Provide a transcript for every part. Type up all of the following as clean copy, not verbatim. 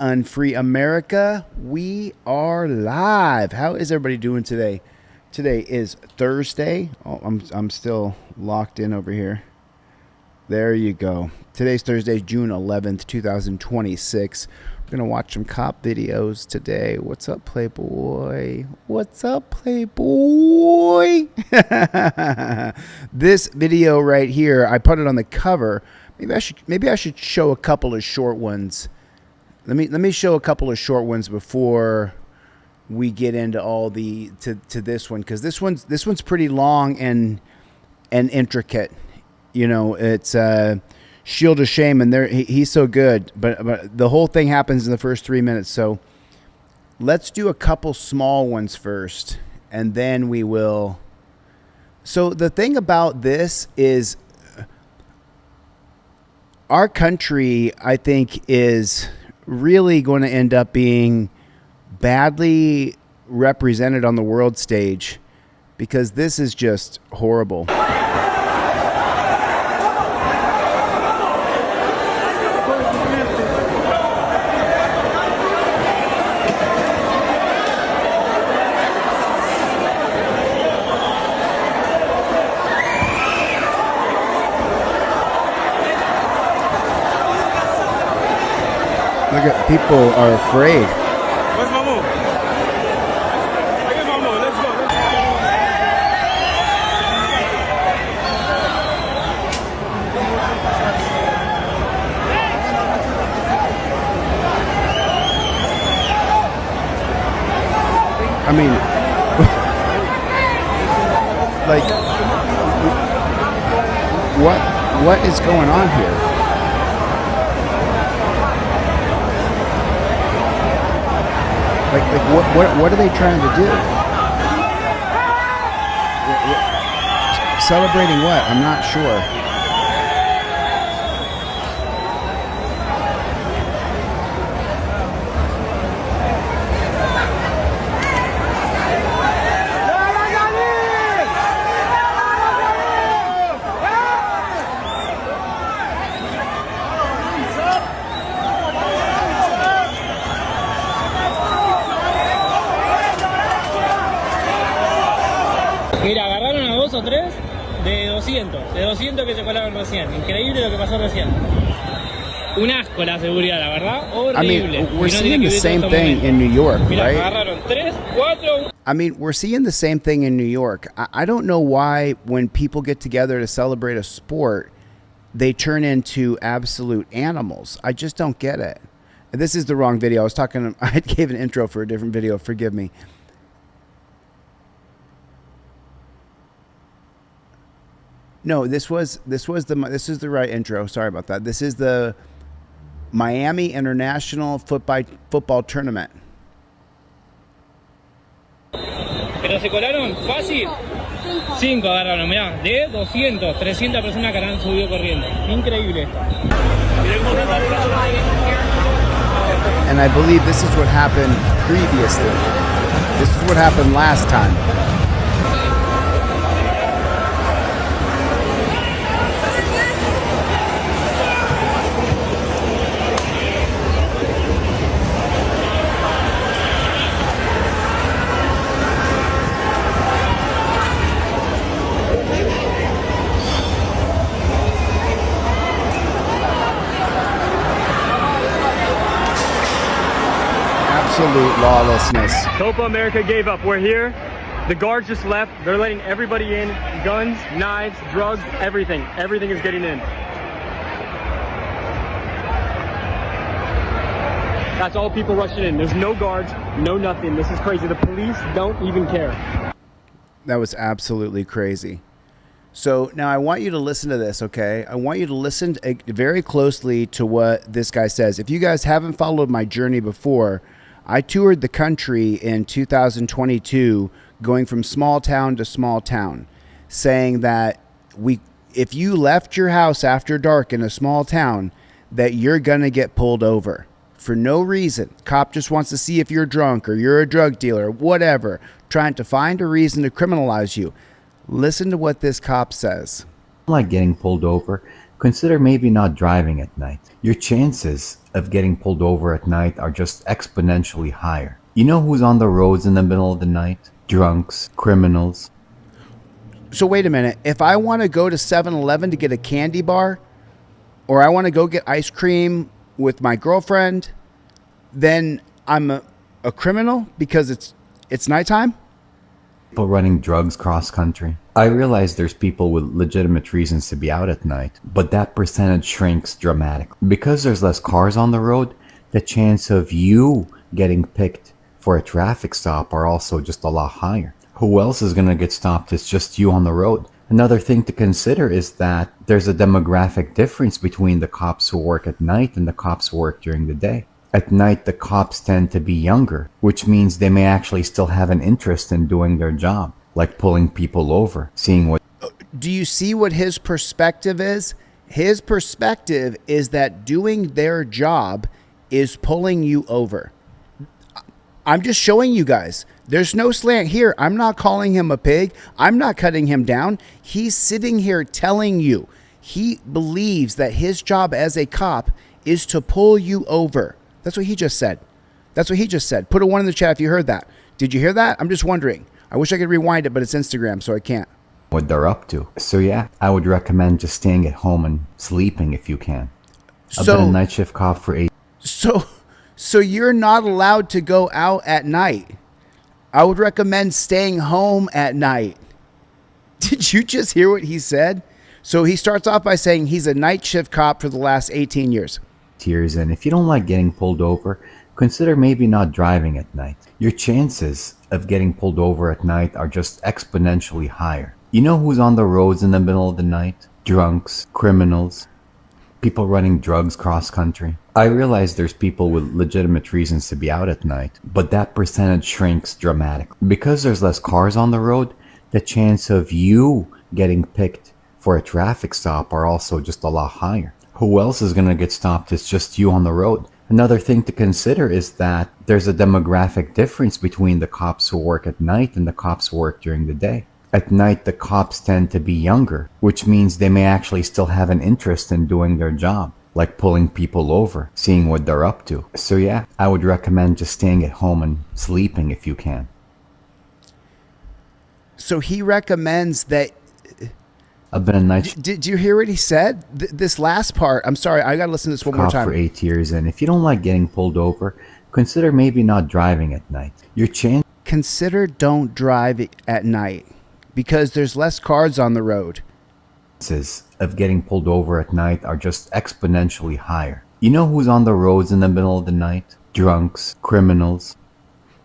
Unfree America, we are live. How is everybody doing today? Today is Thursday. Oh, I'm still locked in over here. There you go. Today's Thursday, June 11th, 2026. We're going to watch some cop videos today. What's up, Playboy? What's up, Playboy? This video right here, I put it on the cover. Maybe I should show a couple of short ones. Let me show a couple of short ones before we get into all the to this one, because this one's pretty long and intricate. You know, it's Shield of Shame, and he's so good, but the whole thing happens in the first 3 minutes. So let's do a couple small ones first, and then we will. So the thing about this is, our country, I think, is really going to end up being badly represented on the world stage, because this is just horrible. Look at, people are afraid. Where's my move? I get my move. Let's go. I mean, like, what is going on here? Like what are they trying to do? Celebrating what? I'm not sure. Mira, agarraron a 2 o 3 de 200 que se colaron recién. Increíble lo que pasó recién. Un asco la seguridad, la verdad, horrible. I mean, we're seeing the same thing in New York, Mira, right? agarraron 3, 4. I mean, we're seeing the same thing in New York. I don't know why when people get together to celebrate a sport, they turn into absolute animals. I just don't get it. This is the wrong video. I gave an intro for a different video. Forgive me. No, this is the right intro. Sorry about that. This is the Miami International Football Tournament. Pero se colaron fácil. 5 agarraron, mirá, de 200, 300 personas que han subido corriendo. Increíble esto. And I believe this is what happened previously. This is what happened last time. Absolute lawlessness. Copa America gave up. We're here. The guards just left. They're letting everybody in. Guns, knives, drugs, everything. Everything is getting in. That's all people rushing in. There's no guards, no nothing. This is crazy. The police don't even care. That was absolutely crazy. So now I want you to listen to this, okay? I want you to listen very closely to what this guy says. If you guys haven't followed my journey before, I toured the country in 2022, going from small town to small town, saying that if you left your house after dark in a small town, that you're going to get pulled over for no reason. Cop just wants to see if you're drunk or you're a drug dealer or whatever, trying to find a reason to criminalize you. Listen to what this cop says. Like getting pulled over, consider maybe not driving at night. Your chances of getting pulled over at night are just exponentially higher. You know who's on the roads in the middle of the night? Drunks, criminals. So wait a minute. If I want to go to 7-Eleven to get a candy bar, or I want to go get ice cream with my girlfriend, then I'm a criminal because it's nighttime? People running drugs cross country. I realize there's people with legitimate reasons to be out at night, but that percentage shrinks dramatically. Because there's less cars on the road, the chance of you getting picked for a traffic stop are also just a lot higher. Who else is going to get stopped? It's just you on the road. Another thing to consider is that there's a demographic difference between the cops who work at night and the cops who work during the day. At night, the cops tend to be younger, which means they may actually still have an interest in doing their job, like pulling people over, seeing what... Do you see what his perspective is? His perspective is that doing their job is pulling you over. I'm just showing you guys. There's no slant here. I'm not calling him a pig. I'm not cutting him down. He's sitting here telling you he believes that his job as a cop is to pull you over. That's what he just said. That's what he just said. Put a 1 in the chat if you heard that. Did you hear that? I'm just wondering. I wish I could rewind it, but it's Instagram, so I can't. What they're up to. So yeah, I would recommend just staying at home and sleeping if you can. I've been a night shift cop for 8. So you're not allowed to go out at night. I would recommend staying home at night. Did you just hear what he said? So he starts off by saying he's a night shift cop for the last 18 years. And if you don't like getting pulled over, consider maybe not driving at night. Your chances of getting pulled over at night are just exponentially higher. You know who's on the roads in the middle of the night? Drunks, criminals, people running drugs cross country. I realize there's people with legitimate reasons to be out at night, but that percentage shrinks dramatically. Because there's less cars on the road, the chance of you getting picked for a traffic stop are also just a lot higher. Who else is going to get stopped? It's just you on the road. Another thing to consider is that there's a demographic difference between the cops who work at night and the cops who work during the day. At night, the cops tend to be younger, which means they may actually still have an interest in doing their job, like pulling people over, seeing what they're up to. So yeah, I would recommend just staying at home and sleeping if you can. So he recommends that... I've been a night... Did you hear what he said? This last part, I'm sorry, I got to listen to this one more time. For 8 years, and if you don't like getting pulled over, consider maybe not driving at night. Your chance... Consider don't drive at night because there's less cars on the road. Chances of getting pulled over at night are just exponentially higher. You know who's on the roads in the middle of the night? Drunks, criminals,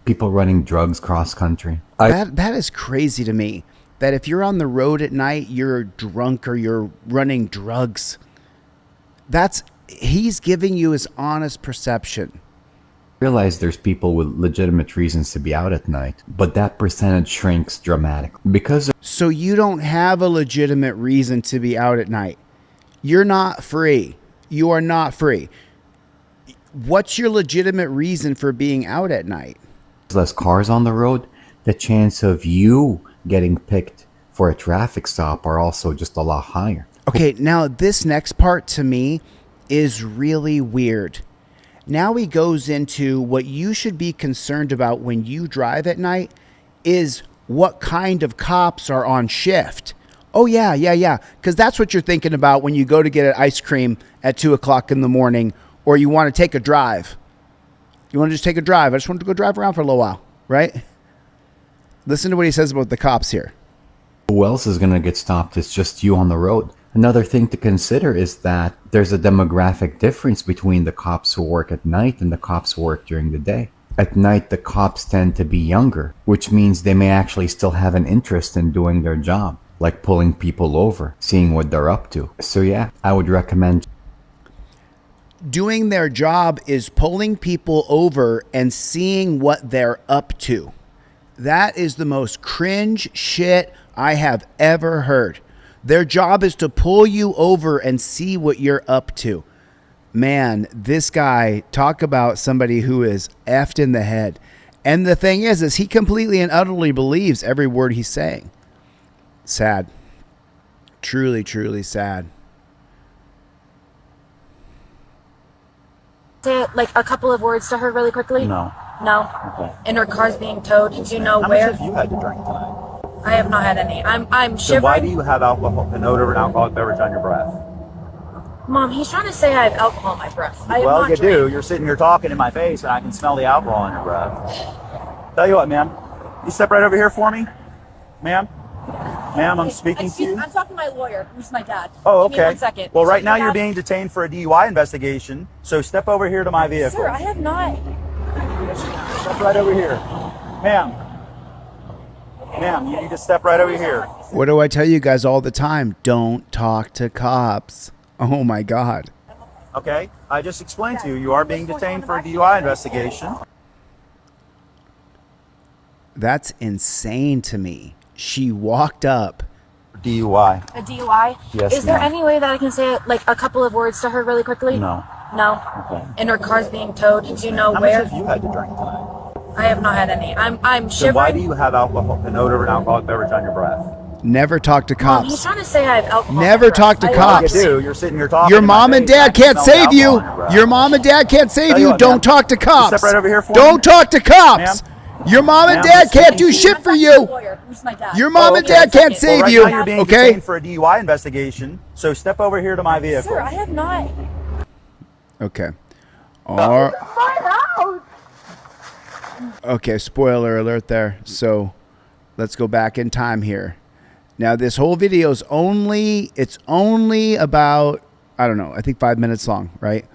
people running drugs cross country. That is crazy to me. That if you're on the road at night, you're drunk or you're running drugs. He's giving you his honest perception. I realize there's people with legitimate reasons to be out at night, but that percentage shrinks dramatically. So you don't have a legitimate reason to be out at night. You're not free. You are not free. What's your legitimate reason for being out at night? There's less cars on the road. The chance of you getting picked for a traffic stop are also just a lot higher. Okay, now this next part to me is really weird. Now he goes into what you should be concerned about when you drive at night is what kind of cops are on shift. Oh, yeah. Because that's what you're thinking about when you go to get an ice cream at 2 o'clock in the morning or you want to take a drive. You want to just take a drive. I just want to go drive around for a little while, right? Listen to what he says about the cops here. Who else is going to get stopped? It's just you on the road. Another thing to consider is that there's a demographic difference between the cops who work at night and the cops who work during the day. At night, the cops tend to be younger, which means they may actually still have an interest in doing their job, like pulling people over, seeing what they're up to. So yeah, I would recommend... Doing their job is pulling people over and seeing what they're up to. That is the most cringe shit I have ever heard. Their job is to pull you over and see what you're up to. Man, this guy, talk about somebody who is effed in the head. And the thing is he completely and utterly believes every word he's saying. Sad. Truly, truly sad. say like a couple of words to her really quickly? No. No? Okay. And her car's being towed. Did you know How where? much have you had to drink tonight? I have not had any. I'm shivering. Then why do you have alcohol, an odor of an alcoholic beverage on your breath? Mom, he's trying to say I have alcohol in my breath. I have Well, not you do. drank. You're sitting here talking in my face, and I can smell the alcohol in your breath. Tell you what, ma'am. You step right over here for me, ma'am. Ma'am, I'm speaking to you. I'm talking to my lawyer, who's my dad. Oh, Give me okay. 1 second. Well, So right now you you're have- being detained for a DUI investigation. So step over here to my vehicle. Sir, I have not. Step right over here, ma'am. Ma'am, you need to step right over here. What do I tell you guys all the time? Don't talk to cops. Oh my God. Okay, I just explained to you. You are being detained for a DUI investigation. That's insane to me. She walked up. DUI. A DUI? Yes, Is there ma'am. any way that I can say like a couple of words to her really quickly? No. No? Okay. And her car's being towed. Did you know How where? much have you had to drink tonight? I have not had any. I'm shivering. Then why do you have alcohol, an odor of an alcoholic beverage on your breath? Never talk to Mom, he's cops. trying to say I have alcohol. Never in my talk to breath. cops. You do. You're sitting here talking. Your in my mom and face, dad I can can't smell the save you. alcohol in your breath. Your mom and dad can't save Tell you. you what, Don't ma'am. talk to You cops. step right over here for Don't me. talk to cops. Ma'am. Your mom and Ma'am, dad I'm can't do speaking to shit you. for I'm you. talking to my lawyer, who's my dad. Your mom Oh, and okay. dad can't Well, save right you. now you're being Okay? detained for a DUI investigation. So step over here to my vehicle. Sir, I have not. Okay. Or, okay, spoiler alert there. So let's go back in time here. Now this whole video is it's only about, I don't know, I think 5 minutes long, right?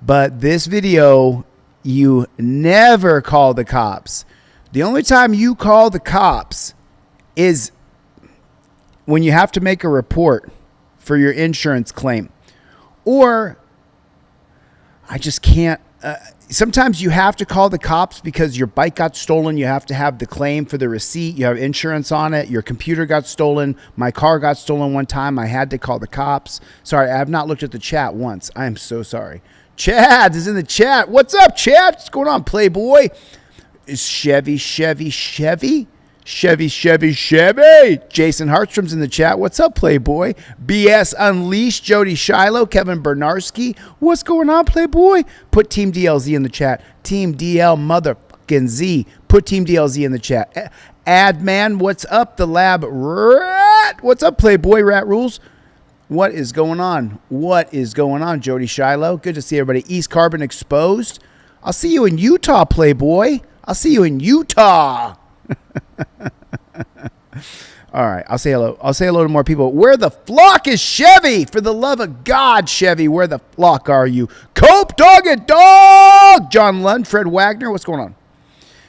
But this video, you never call the cops. The only time you call the cops is when you have to make a report for your insurance claim. Or I just can't. Sometimes you have to call the cops because your bike got stolen. You have to have the claim for the receipt. You have insurance on it. Your computer got stolen. My car got stolen one time. I had to call the cops. Sorry, I have not looked at the chat once. I am so sorry. Chad is in the chat. What's up, Chad? What's going on, Playboy? Is Chevy. Jason Hartstrom's in the chat. What's up, Playboy? BS Unleashed. Jody Shiloh. Kevin Bernarski. What's going on, Playboy? Put Team DLZ in the chat. Team DL motherfucking Z. Put Team DLZ in the chat. Adman. What's up, the lab rat? What's up, Playboy? Rat rules. What is going on? What is going on, Jody Shiloh? Good to see everybody. East Carbon Exposed. I'll see you in Utah, Playboy. I'll see you in Utah. All right, I'll say hello. I'll say hello to more people. Where the flock is Chevy? For the love of God, Chevy, where the flock are you? Cope Dog and Dog! John Lund, Fred Wagner, what's going on?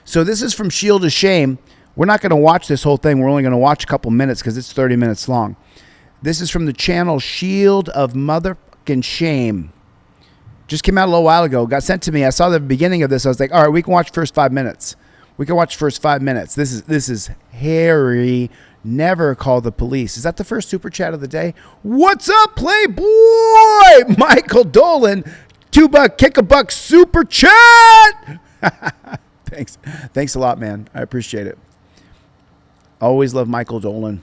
So this is from Shield of Shame. We're not going to watch this whole thing. We're only going to watch a couple minutes because it's 30 minutes long. This is from the channel Shield of Motherfucking Shame. Just came out a little while ago. Got sent to me. I saw the beginning of this. I was like, all right, we can watch the first 5 minutes. We can watch the first 5 minutes. This is Harry. Never call the police. Is that the first super chat of the day? What's up, Playboy? Michael Dolan, $2 kick a buck super chat. Thanks a lot, man. I appreciate it. Always love Michael Dolan.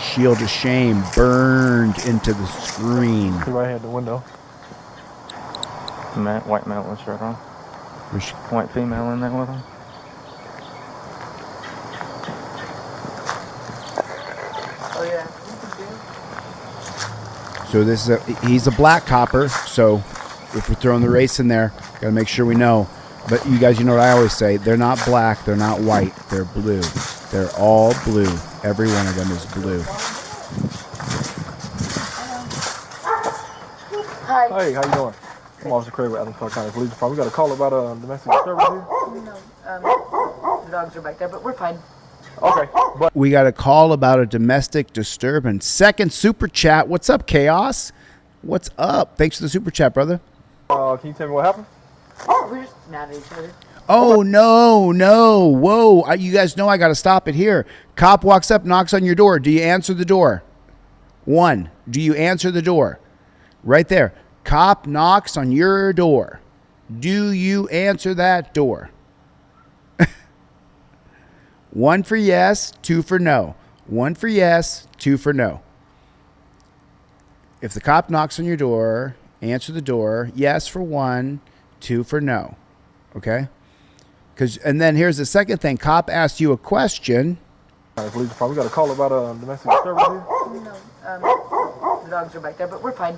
Shield of Shame burned into the screen. Right here at the window. White male with shirt on. White female in there with him. Oh yeah. So this is he's a black copper. So if we're throwing the race in there, gotta make sure we know. But you guys, you know what I always say: they're not black, they're not white, they're blue. They're all blue. Every one of them is blue. Hi. Hey, how you doing? I'm Officer Craig with Adams Park County Police Department. We got a call about a domestic disturbance here. No, the dogs are back there, but we're fine. Okay, but We got a call about a domestic disturbance. Second super chat. What's up, Chaos? What's up? Thanks for the super chat, brother. can you tell me what happened? We're just mad at each other. Oh, no. Whoa. You guys know I got to stop it here. Cop walks up, knocks on your door. Do you answer the door? 1. Do you answer the door? Right there. Cop knocks on your door. Do you answer that door? 1 for yes, 2 for no. 1 for yes, 2 for no. If the cop knocks on your door, answer the door. Yes for 1, 2 for no. Okay? And then here's the second thing. Cop asks you a question. Police department. We got a call about domestic disturbance here. No, the dogs are back there, but we're fine.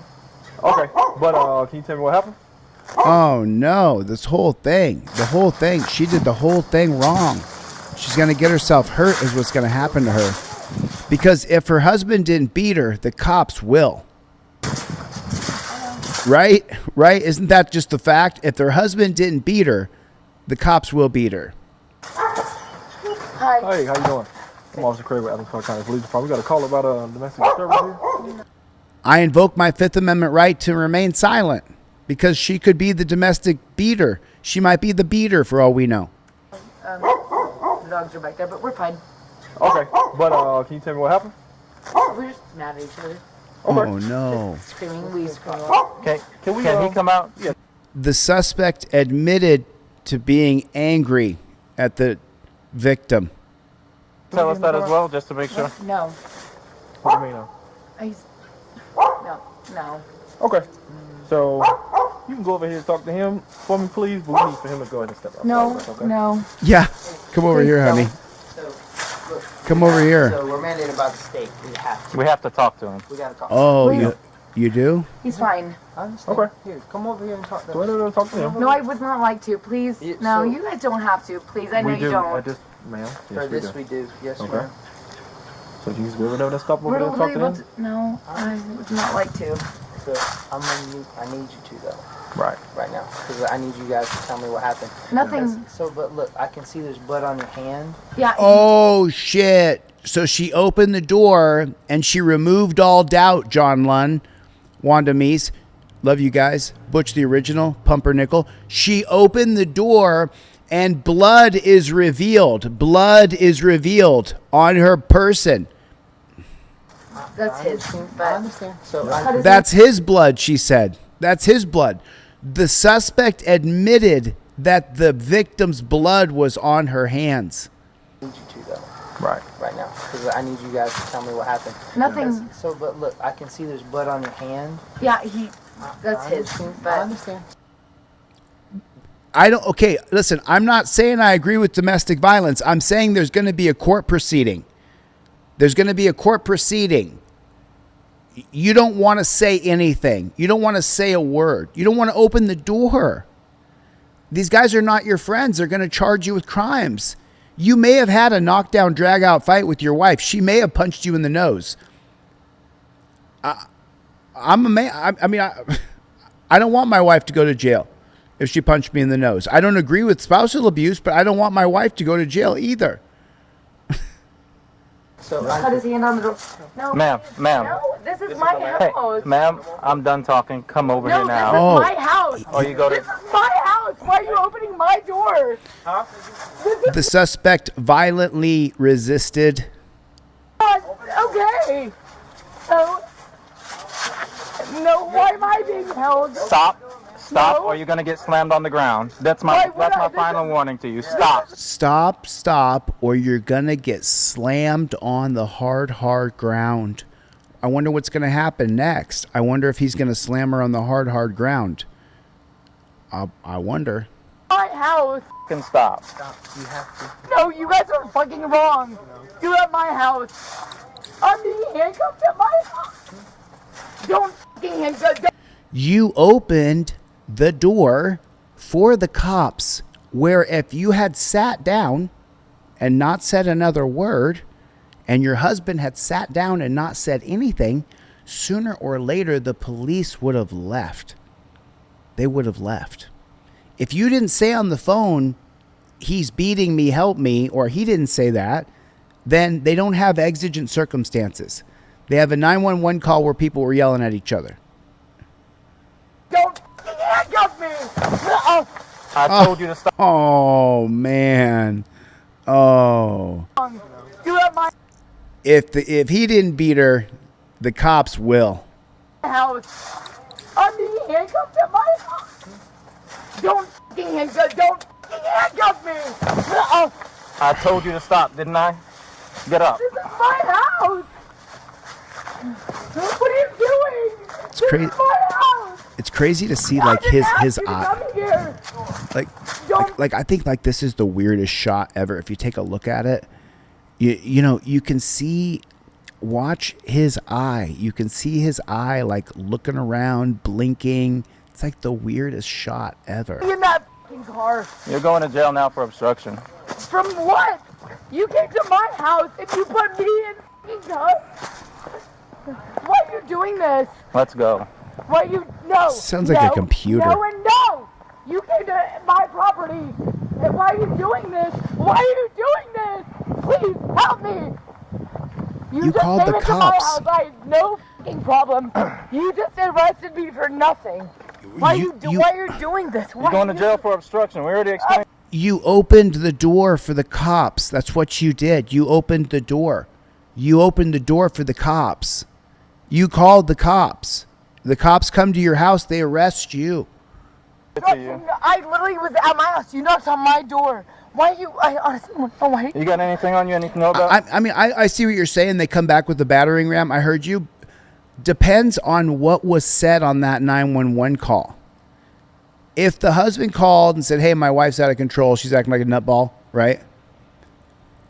Okay, but can you tell me what happened? Oh no, the whole thing. She did the whole thing wrong. She's going to get herself hurt is what's going to happen to her. Because if her husband didn't beat her, the cops will. Right? Right? Isn't that just the fact? If her husband didn't beat her, the cops will beat her. Hi. Hey, how you doing? I'm Officer Craig with Adams County Police Department. We got a call about domestic disturbance here. I invoke my Fifth Amendment right to remain silent because she could be the domestic beater. She might be the beater for all we know. The dogs are back there, but we're fine. Okay, but can you tell me what happened? We're just mad at each other. Okay. Oh no. Screaming, we scream. Can he come out? Yeah. The suspect admitted to being angry at the victim. Tell us that as well, just to make sure. No. What do you mean? He's... No. Okay. So you can go over here and talk to him for me, please. But we need for him to go ahead and step out. No. Okay? No. Yeah. Come over here, honey. Come over here. So we're mandated by the state. We have to talk to him. We gotta talk. Oh, you do? He's fine. I understand. Okay. Here, come over here and talk to Go ahead and talk to him. No, I would not like to. Please. Yeah, No, so- you guys don't have to. Please, I know We you do. don't. Ma'am. For Yes, this we we do. Yes, Okay. ma'am. So you just go over there and stop over We're there and talk to able him? to... No, I would not like to. So I need you to though, Right. right now, because I need you guys to tell me what happened. Nothing. So, but look, I can see there's blood on your hand. Yeah. Oh shit. So she opened the door and she removed all doubt, John Lunn, Wanda Meese. Love you guys. Butch the Original, Pumpernickel. She opened the door and blood is revealed. Blood is revealed on her person. That's his. I But understand. So That's his blood, she said. That's his blood. The suspect admitted that the victim's blood was on her hands. I need you to though, Right. right now, because I need you guys to tell me what happened. nothing. So, but look, I can see there's blood on your hand. Yeah, that's I his. understand. I But understand. Okay, listen, I'm not saying I agree with domestic violence. I'm saying there's going to be a court proceeding. There's going to be a court proceeding. You don't want to say anything. You don't want to say a word. You don't want to open the door. These guys are not your friends. They're going to charge you with crimes. You may have had a knockdown, drag out fight with your wife. She may have punched you in the nose. I'm a man. I don't want my wife to go to jail if she punched me in the nose. I don't agree with spousal abuse, but I don't want my wife to go to jail either. So, cut his hand on the door. No. Ma'am, No, this is my Hey, house. ma'am, I'm done talking. Come over No, here this now. is Oh. my house. Or you go This to. is my house. Why are you opening my door? The suspect violently resisted. Okay. So, no, why am I being held? Stop. Stop, No. or you're gonna get slammed on the ground. That's Why my would that's I? my This final is- warning to you. Stop. Stop, or you're going to get slammed on the hard ground. I wonder what's going to happen next. I wonder if he's going to slam her on the hard ground. I wonder. My house. Fucking stop. you have to. No, you guys are fucking wrong. You're at my house. I'm being handcuffed at my house. Don't fucking handcuff. You opened the door for the cops, where if you had sat down and not said another word, and your husband had sat down and not said anything, sooner or later the police would have left. They would have left. If you didn't say on the phone, he's beating me, help me, or he didn't say that, then they don't have exigent circumstances. They have a 911 call where people were yelling at each other. Don't fucking handcuff me. I told you to stop. Oh man. Oh. You're at my If he didn't beat her, the cops will. house. I'm being handcuffed at my house. Don't fucking handcuff me. I told you to stop, didn't I? Get up. This is my house. What are you doing? It's crazy. It's crazy to see like his eye. Like I think like this is the weirdest shot ever. If you take a look at it, you know you can see. Watch his eye. You can see his eye like looking around, blinking. It's like the weirdest shot ever. In that fucking car. You're going to jail now for obstruction. From what? You came to my house and you put me in fucking cuffs. Why are you doing this? Let's go. Why you no? Sounds like a computer. No and no. You came to my property. And why are you doing this? Why are you doing this? Please help me. You just called came the into my cops. house. I had no fucking problem. You just arrested me for nothing. Why are you doing this? Why You're going to jail for obstruction. We already explained. You opened the door for the cops. That's what you did. You opened the door. You opened the door for the cops. You called the cops. The cops come to your house. They arrest you. I literally was at my house. You knocked on my door. Why are you? I honestly don't know why. You got anything on you? Anything to know about? I mean, I see what you're saying. They come back with the battering ram. I heard you. Depends on what was said on that 911 call. If the husband called and said, hey, my wife's out of control, she's acting like a nutball, right?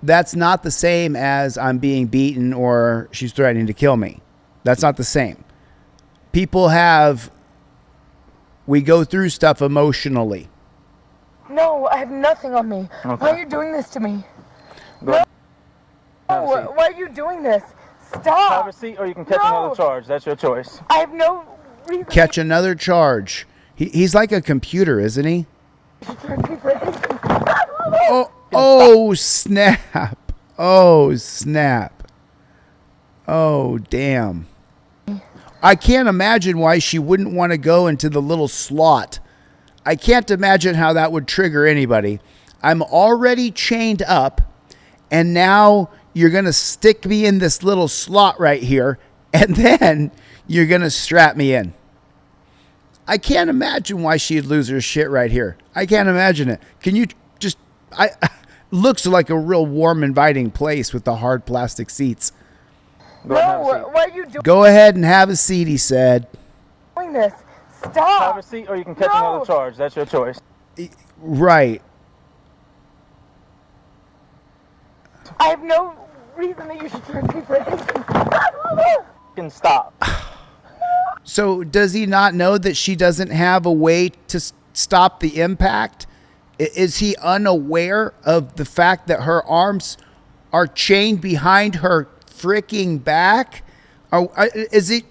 That's not the same as I'm being beaten or she's threatening to kill me. That's not the same. People we go through stuff emotionally. No, I have nothing on me. Okay. Why are you doing this to me? Go No, why are you doing this? Stop. Have a seat or you can catch another charge. That's your choice. I have no reason. Catch another charge. He's like a computer, isn't he? Oh, snap. Oh, snap. Oh, damn. I can't imagine why she wouldn't want to go into the little slot. I can't imagine how that would trigger anybody. I'm already chained up, and now you're going to stick me in this little slot right here, and then you're going to strap me in. I can't imagine why she'd lose her shit right here. I can't imagine it. Can you just... looks like a real warm, inviting place with the hard plastic seats. No, why are you Go ahead and have a seat, he said. doing this? Stop. Have a seat or you can catch another charge. That's your choice. Right. I have no reason that you should charge me for anything. You can stop. So does he not know that she doesn't have a way to stop the impact? Is he unaware of the fact that her arms are chained behind her freaking back? Is he?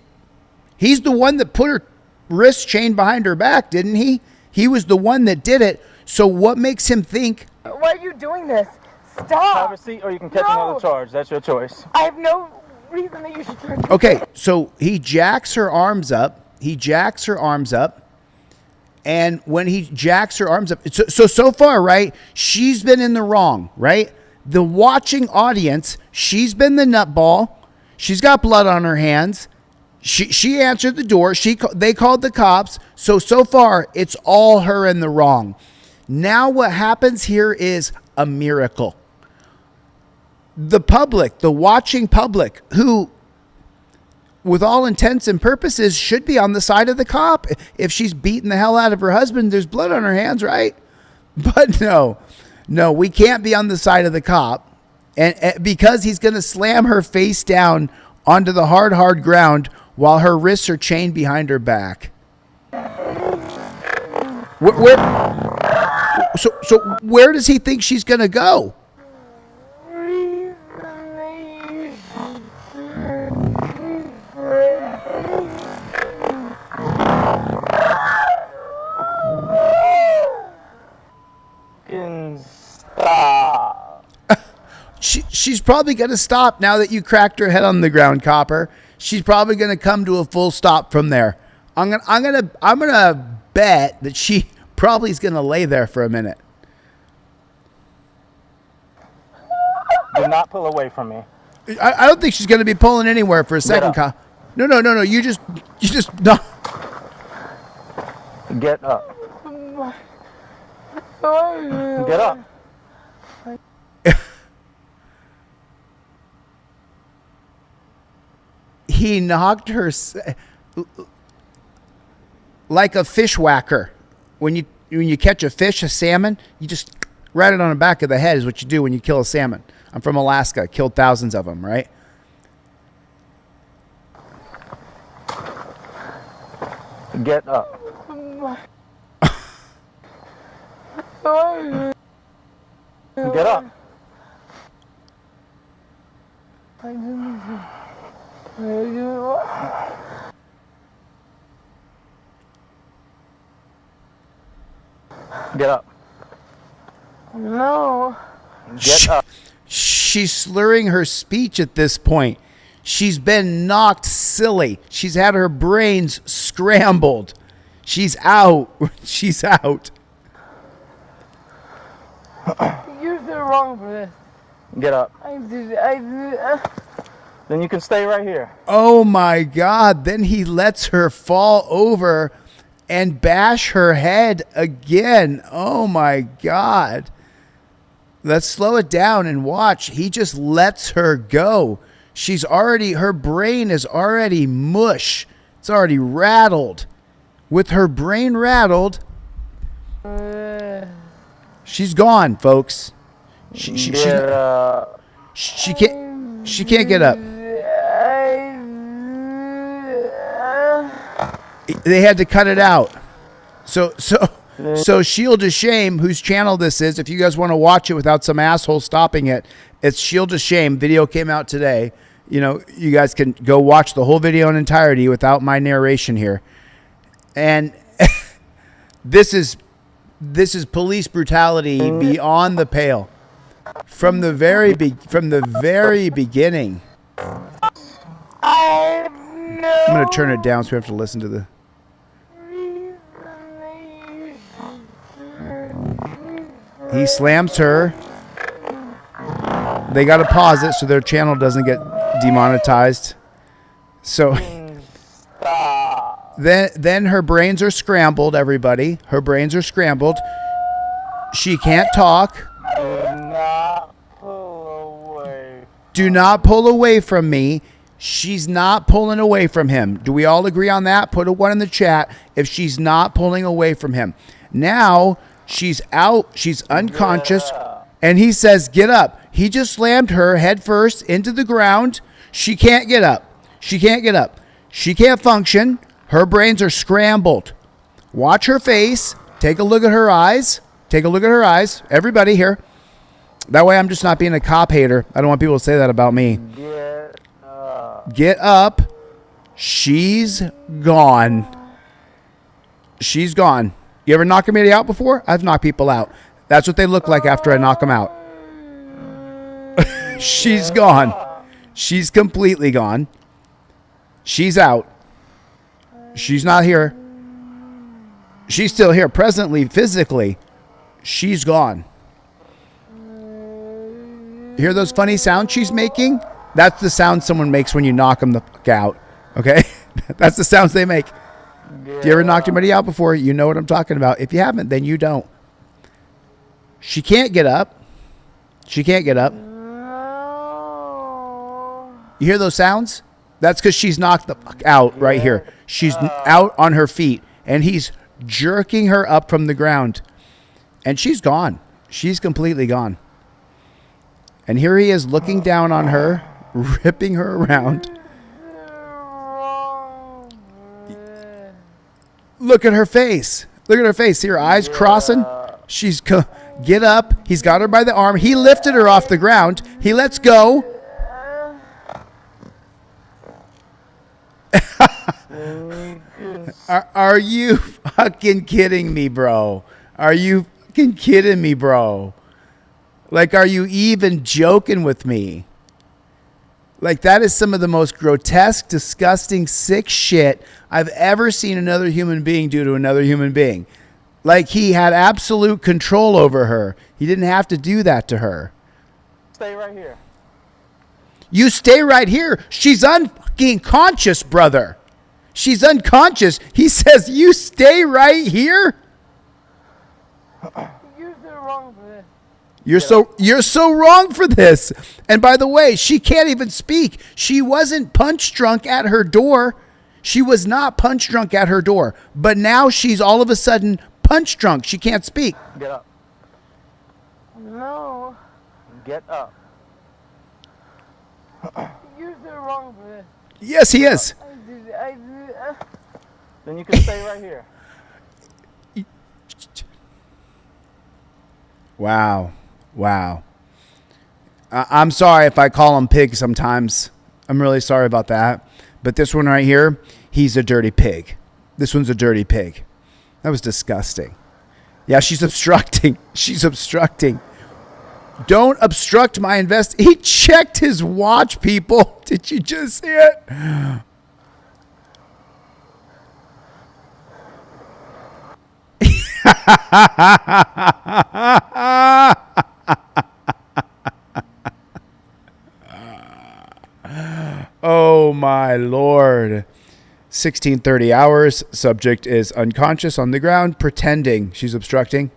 He's the one that put her wrists chained behind her back, didn't he? He was the one that did it. So what makes him think? Why are you doing this? Stop. Have a seat or you can catch another charge. That's your choice. I have no reason that you should charge me. Okay, so he jacks her arms up. And when he jacks her arms up, so far, right, she's been in the wrong, right? The watching audience, she's been the nutball. She's got blood on her hands. She answered the door. They called the cops. So far, it's all her in the wrong. Now what happens here is a miracle. The public, the watching public, who, with all intents and purposes, should be on the side of the cop. If she's beating the hell out of her husband, there's blood on her hands, right? But no, we can't be on the side of the cop. And because he's going to slam her face down onto the hard ground while her wrists are chained behind her back. So where does he think she's going to go? She's probably going to stop now that you cracked her head on the ground, Copper. She's probably going to come to a full stop from there. I'm gonna bet that she probably is going to lay there for a minute. Do not pull away from me. I don't think she's going to be pulling anywhere for a second. No. You just no. Get up. Get up. He knocked her. like a fish whacker. When you catch a fish, a salmon, you just right it on the back of the head is what you do when you kill a salmon. I'm from Alaska. Killed thousands of them, right? Get up. Get up. Get up. No. Get up. She's slurring her speech at this point. She's been knocked silly. She's had her brains scrambled. She's out. She's out. You're so wrong for this. Get up. I Then you can stay right here. Oh my God. Then he lets her fall over and bash her head again. Oh my God. Let's slow it down and watch. He just lets her go. Her brain is already mush. It's already rattled. With her brain rattled, she's gone, folks. She can't get up. They had to cut it out. So Shield of Shame, whose channel this is, if you guys want to watch it without some asshole stopping it, it's Shield of Shame. Video came out today. You know, you guys can go watch the whole video in entirety without my narration here. And this is police brutality beyond the pale. From the very beginning. I'm going to turn it down so we have to listen to the... He slams her. They got to pause it so their channel doesn't get demonetized. So then her brains are scrambled, everybody. Her brains are scrambled. She can't talk. Do not pull away from me. She's not pulling away from him. Do we all agree on that? Put a 1 in the chat if she's not pulling away from him. Now she's out. She's unconscious. And he says, get up. He just slammed her head first into the ground. She can't get up. She can't get up. She can't function. Her brains are scrambled. Watch her face. Take a look at her eyes. Take a look at her eyes. Everybody here. That way I'm just not being a cop hater. I don't want people to say that about me. Get up. She's gone. She's gone. You ever knock anybody out before? I've knocked people out. That's what they look like after I knock them out. She's gone. She's completely gone. She's out. She's not here. She's still here presently, physically. She's gone. Hear those funny sounds she's making? That's the sound someone makes when you knock them the fuck out. Okay? That's the sounds they make. If you ever knocked anybody out before, you know what I'm talking about. If you haven't, then you don't. She can't get up. She can't get up. You hear those sounds? That's because she's knocked the fuck out right here. She's out on her feet, and he's jerking her up from the ground. And she's gone. She's completely gone. And here he is looking down on her, ripping her around. Look at her face. Look at her face. See her eyes crossing? She's... Get up. He's got her by the arm. He lifted her off the ground. He lets go. Are you fucking kidding me, bro? Are you fucking kidding me, bro? Like, are you even joking with me? Like, that is some of the most grotesque, disgusting, sick shit I've ever seen another human being do to another human being. Like, he had absolute control over her. He didn't have to do that to her. Stay right here. You stay right here. She's unfucking conscious, brother. She's unconscious. He says, you stay right here? You're so wrong for this. You're so wrong for this. And by the way, she can't even speak. She wasn't punch drunk at her door. She was not punch drunk at her door, but now she's all of a sudden punch drunk. She can't speak. Get up. No. Get up. You're so wrong for this. Yes, he is. Then you can stay right here. Wow. Wow. I'm sorry if I call him pig sometimes. I'm really sorry about that. But this one right here, he's a dirty pig. This one's a dirty pig. That was disgusting. Yeah, she's obstructing. She's obstructing. Don't obstruct my invest. He checked his watch, people. Did you just see it? Oh my Lord. 16:30 hours. Subject is unconscious on the ground, pretending she's obstructing.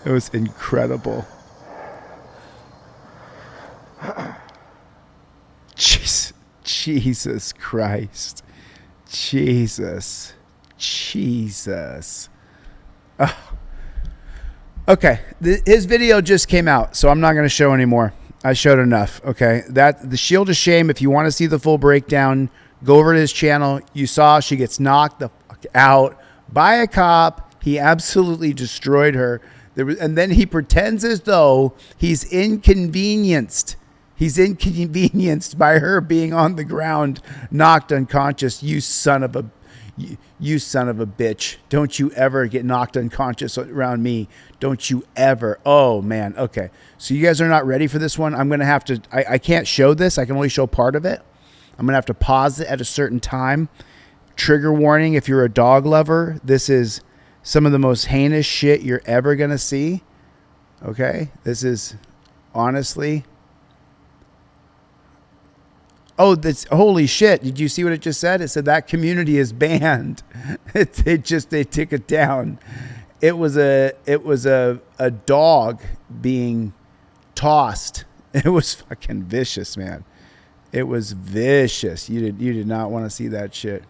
It was incredible. Jesus Christ. Jesus. Oh. Okay, his video just came out, so I'm not going to show anymore. I showed enough, okay? That the Shield of Shame, if you want to see the full breakdown, go over to his channel. You saw she gets knocked the fuck out by a cop. He absolutely destroyed her. And then he pretends as though he's inconvenienced. He's inconvenienced by her being on the ground, knocked unconscious. You son of a bitch. Don't you ever get knocked unconscious around me. Don't you ever. Oh, man. Okay. So you guys are not ready for this one. I'm going to have to, I can't show this. I can only show part of it. I'm going to have to pause it at a certain time. Trigger warning if you're a dog lover. This is some of the most heinous shit you're ever going to see. Okay? This is honestly... Oh, that's holy shit. Did you see what it just said? It said that community is banned. They took it down. It was a dog being tossed. It was fucking vicious, man. It was vicious. You did not want to see that shit.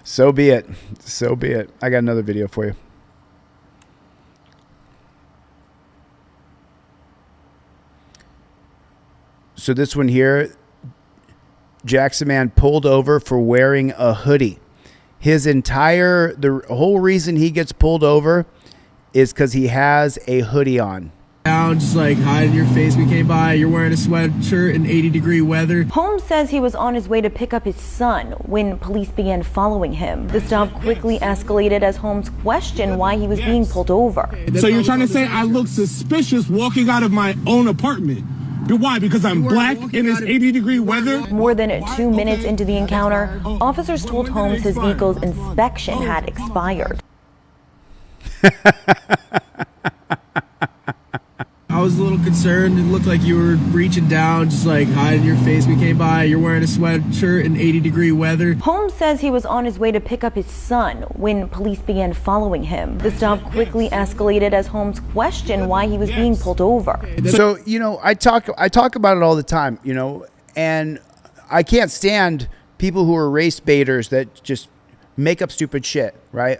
So be it. So be it. I got another video for you. So this one here, Jackson Man pulled over for wearing a hoodie. The whole reason he gets pulled over is because he has a hoodie on. Down, just like hiding your face. We came by, you're wearing a sweatshirt in 80-degree weather. Holmes says he was on his way to pick up his son when police began following him. The stop quickly escalated as Holmes questioned why he was being pulled over. So you're trying to say I look suspicious walking out of my own apartment? But why? Because I'm black in this 80-degree weather? More than 2 minutes into the encounter, officers told Holmes his vehicle's inspection had expired. I was a little concerned. It looked like you were reaching down, just like hiding your face. We came by, you're wearing a sweatshirt in 80-degree weather. Holmes says he was on his way to pick up his son when police began following him. The stop quickly escalated as Holmes questioned why he was being pulled over. So, I talk about it all the time, and I can't stand people who are race baiters that just make up stupid shit, right?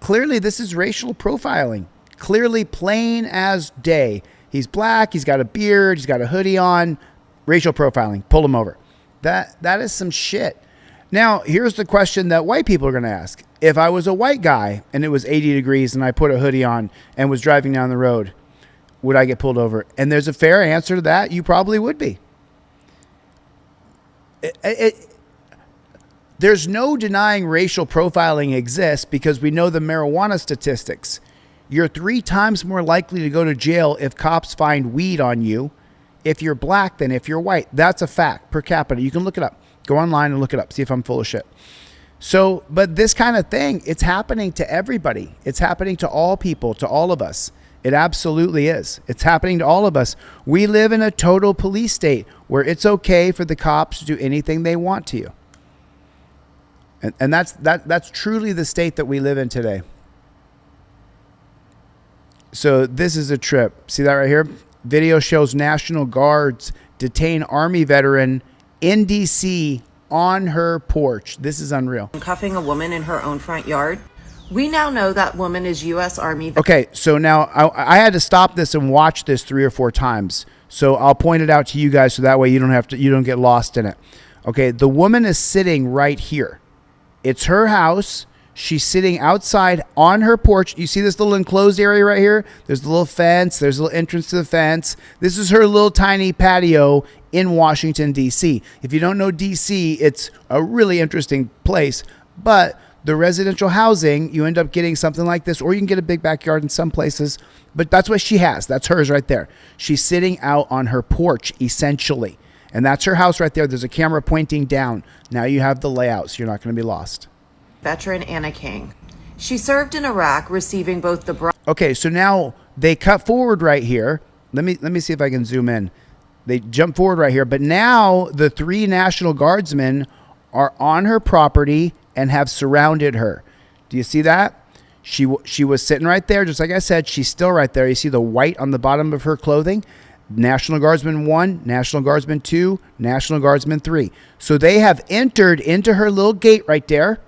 Clearly, this is racial profiling. Clearly plain as day. He's black. He's got a beard. He's got a hoodie on. Racial profiling. Pull him over. That is some shit. Now, here's the question that white people are going to ask. If I was a white guy and it was 80 degrees and I put a hoodie on and was driving down the road, would I get pulled over? And there's a fair answer to that. You probably would be. There's no denying racial profiling exists because we know the marijuana statistics. You're 3 times more likely to go to jail if cops find weed on you if you're black than if you're white. That's a fact per capita. You can look it up. Go online and look it up. See if I'm full of shit. So, but this kind of thing, it's happening to everybody. It's happening to all people, to all of us. It absolutely is. It's happening to all of us. We live in a total police state where it's okay for the cops to do anything they want to you. And that's truly the state that we live in today. So this is a trip. See that right here? Video shows National Guards detain Army veteran in D.C. on her porch. This is unreal. Cuffing a woman in her own front yard. We now know that woman is U.S. Army. Okay, so now I had to stop this and watch this 3 or 4 times. So I'll point it out to you guys so that way you don't get lost in it. Okay, the woman is sitting right here. It's her house. She's sitting outside on her porch. You see this little enclosed area right here? There's the little fence. There's a little entrance to the fence. This is her little tiny patio in Washington, D.C. If you don't know D.C., it's a really interesting place, but the residential housing, you end up getting something like this, or you can get a big backyard in some places, but that's what she has. That's hers right there. She's sitting out on her porch, essentially, and that's her house right there. There's a camera pointing down. Now you have the layout, so you're not going to be lost. Veteran Anna King. She served in Iraq, receiving both the... Okay, so now they cut forward right here. Let me see if I can zoom in. They jump forward right here, but now the 3 National Guardsmen are on her property and have surrounded her. Do you see that? She was sitting right there, just like I said. She's still right there. You see the white on the bottom of her clothing? National Guardsman 1, National Guardsman 2, National Guardsman 3. So they have entered into her little gate right there.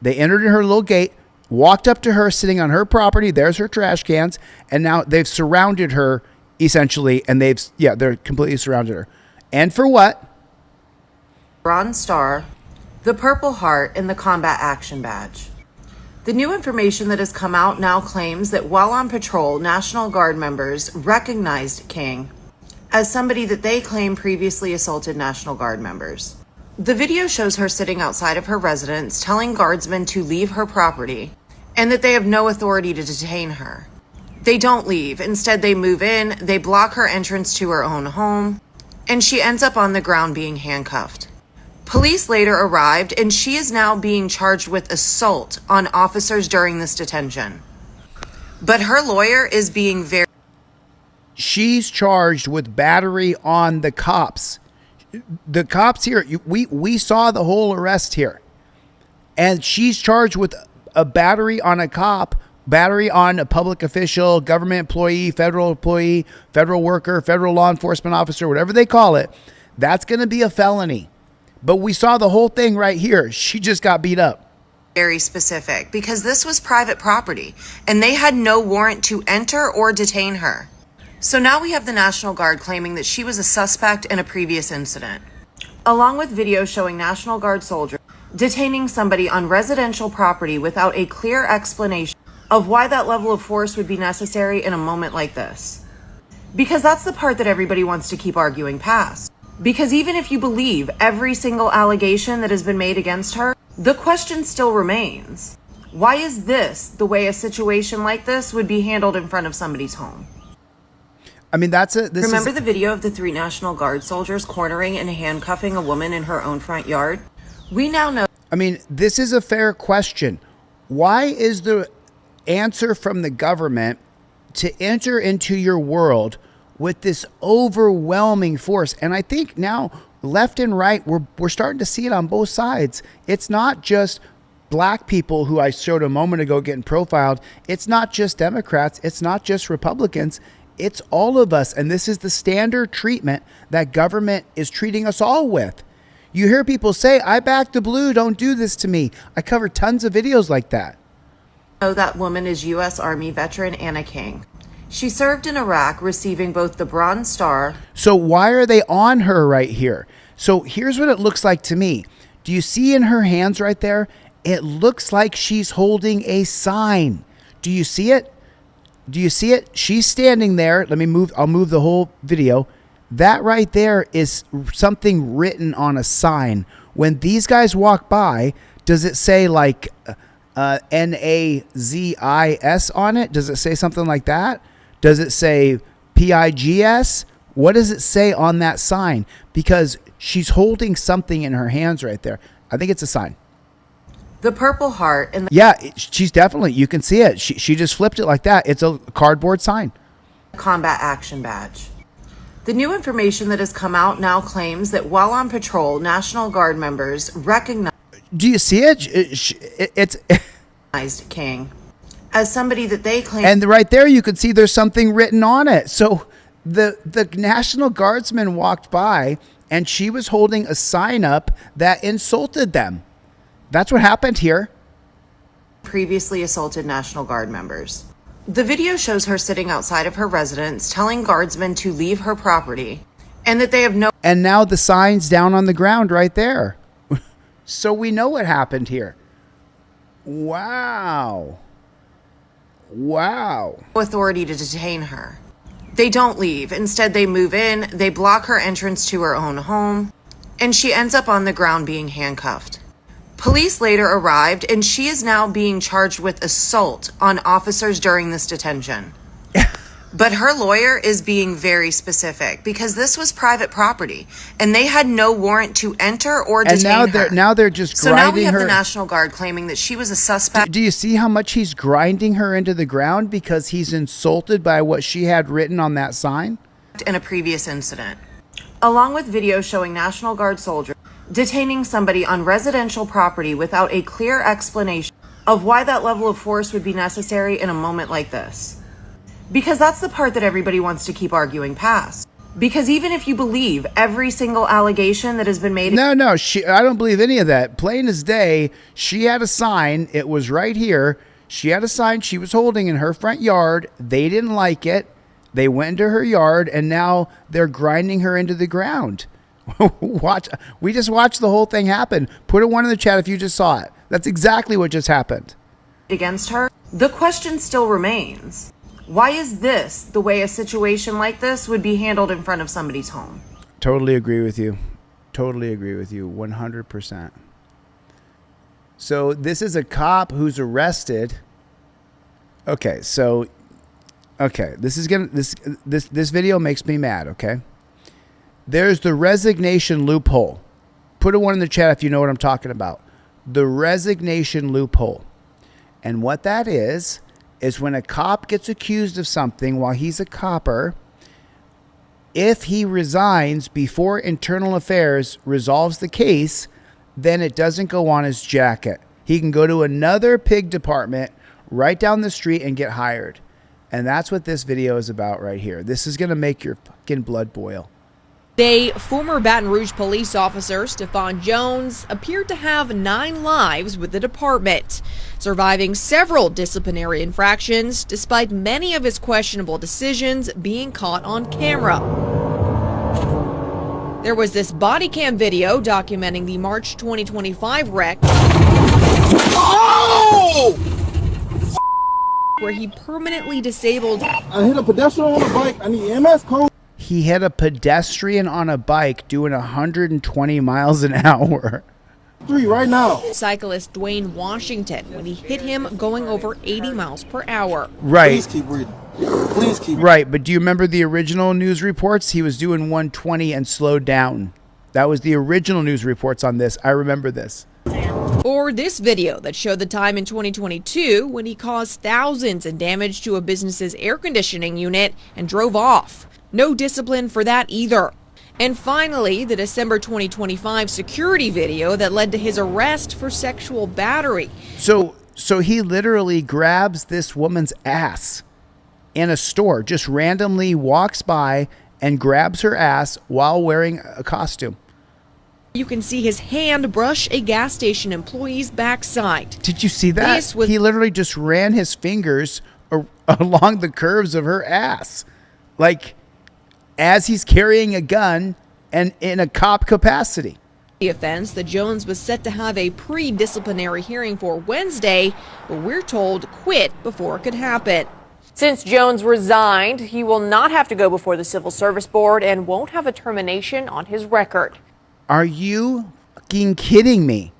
They entered in her little gate, walked up to her, sitting on her property. There's her trash cans. And now they've surrounded her, essentially. And they're completely surrounded her. And for what? Bronze Star, the Purple Heart, and the Combat Action Badge. The new information that has come out now claims that while on patrol, National Guard members recognized King as somebody that they claim previously assaulted National Guard members. The video shows her sitting outside of her residence, telling guardsmen to leave her property and that they have no authority to detain her. They don't leave. Instead, they move in, they block her entrance to her own home, and she ends up on the ground being handcuffed. Police later arrived, and she is now being charged with assault on officers during this detention. But her lawyer is being very... She's charged with battery on the cops. The cops here, we saw the whole arrest here. And she's charged with a battery on a cop, battery on a public official, government employee, federal worker, federal law enforcement officer, whatever they call it. That's going to be a felony. But we saw the whole thing right here. She just got beat up. Very specific because this was private property and they had no warrant to enter or detain her. So now we have the National Guard claiming that she was a suspect in a previous incident, along with video showing National Guard soldiers detaining somebody on residential property without a clear explanation of why that level of force would be necessary in a moment like this. Because that's the part that everybody wants to keep arguing past. Because even if you believe every single allegation that has been made against her, the question still remains. Why is this the way a situation like this would be handled in front of somebody's home? I mean, Remember the video of the 3 National Guard soldiers cornering and handcuffing a woman in her own front yard? We now know... I mean, this is a fair question. Why is the answer from the government to enter into your world with this overwhelming force? And I think now, left and right, we're starting to see it on both sides. It's not just black people who I showed a moment ago getting profiled. It's not just Democrats. It's not just Republicans. It's all of us. And this is the standard treatment that government is treating us all with. You hear people say, I back the blue, don't do this to me. I cover tons of videos like that. That woman is U.S. Army veteran Anna King. She served in Iraq, receiving both the Bronze Star. So why are they on her right here? So here's what it looks like to me. Do you see in her hands right there? It looks like she's holding a sign. Do you see it? Do you see it? She's standing there. I'll move the whole video. That right there is something written on a sign. When these guys walk by, does it say like NAZIS on it? Does it say something like that? Does it say PIGS? What does it say on that sign? Because she's holding something in her hands right there. I think it's a sign. The Purple Heart. And she's definitely, you can see it. She just flipped it like that. It's a cardboard sign. Combat Action Badge. The new information that has come out now claims that while on patrol, National Guard members recognized... Do you see it? It's King as somebody that they claim. And right there, you could see there's something written on it. So the National Guardsman walked by and she was holding a sign up that insulted them. That's what happened here. Previously assaulted National Guard members. The video shows her sitting outside of her residence telling guardsmen to leave her property and that they have no. And now the sign's down on the ground right there. So we know what happened here. Wow. Wow. Authority to detain her. They don't leave. Instead, they move in, they block her entrance to her own home, and she ends up on the ground being handcuffed. Police later arrived, and she is now being charged with assault on officers during this detention. But her lawyer is being very specific because this was private property and they had no warrant to enter or detain her. And now they're just so grinding her. now we have the National Guard claiming that she was a suspect. Do you see how much he's grinding her into the ground because he's insulted by what she had written on that sign? In a previous incident, along with video showing National Guard soldiers detaining somebody on residential property without a clear explanation of why that level of force would be necessary in a moment like this. Because that's the part that everybody wants to keep arguing past. Because even if you believe every single allegation that has been made. No, I don't believe any of that. Plain as day, she had a sign. It was right here. She had a sign she was holding in her front yard. They didn't like it. They went into her yard and now they're grinding her into the ground. We just watched the whole thing happen. Put a 1 in the chat if you just saw it. That's exactly what just happened. Against her, the question still remains. Why is this the way a situation like this would be handled in front of somebody's home? Totally agree with you. Totally agree with you. 100%. So this is a cop who's arrested. Okay, so this video makes me mad, okay? There's the resignation loophole. Put a 1 in the chat if you know what I'm talking about. The resignation loophole. And what that is when a cop gets accused of something while he's a copper, if he resigns before Internal Affairs resolves the case, then it doesn't go on his jacket. He can go to another pig department right down the street and get hired. And that's what this video is about right here. This is going to make your fucking blood boil. Today, former Baton Rouge police officer Stephon Jones appeared to have 9 lives with the department, surviving several disciplinary infractions despite many of his questionable decisions being caught on camera. There was this body cam video documenting the March 2025 wreck where he permanently disabled. I hit a pedestrian on a bike. I need EMS code. He hit a pedestrian on a bike doing 120 miles an hour. 3 right now. Cyclist Dwayne Washington when he hit him going over 80 miles per hour. Right. Please keep reading. Please keep reading. Right, but do you remember the original news reports? He was doing 120 and slowed down. That was the original news reports on this. I remember this. Or this video that showed the time in 2022 when he caused thousands in damage to a business's air conditioning unit and drove off. No discipline for that either. And finally, the December 2025 security video that led to his arrest for sexual battery. So he literally grabs this woman's ass in a store, just randomly walks by and grabs her ass while wearing a costume. You can see his hand brush a gas station employee's backside. Did you see that? He literally just ran his fingers along the curves of her ass. Like, as he's carrying a gun and in a cop capacity. The offense that Jones was set to have a pre-disciplinary hearing for Wednesday, but we're told quit before it could happen. Since Jones resigned, he will not have to go before the Civil Service Board and won't have a termination on his record. Are you fucking kidding me?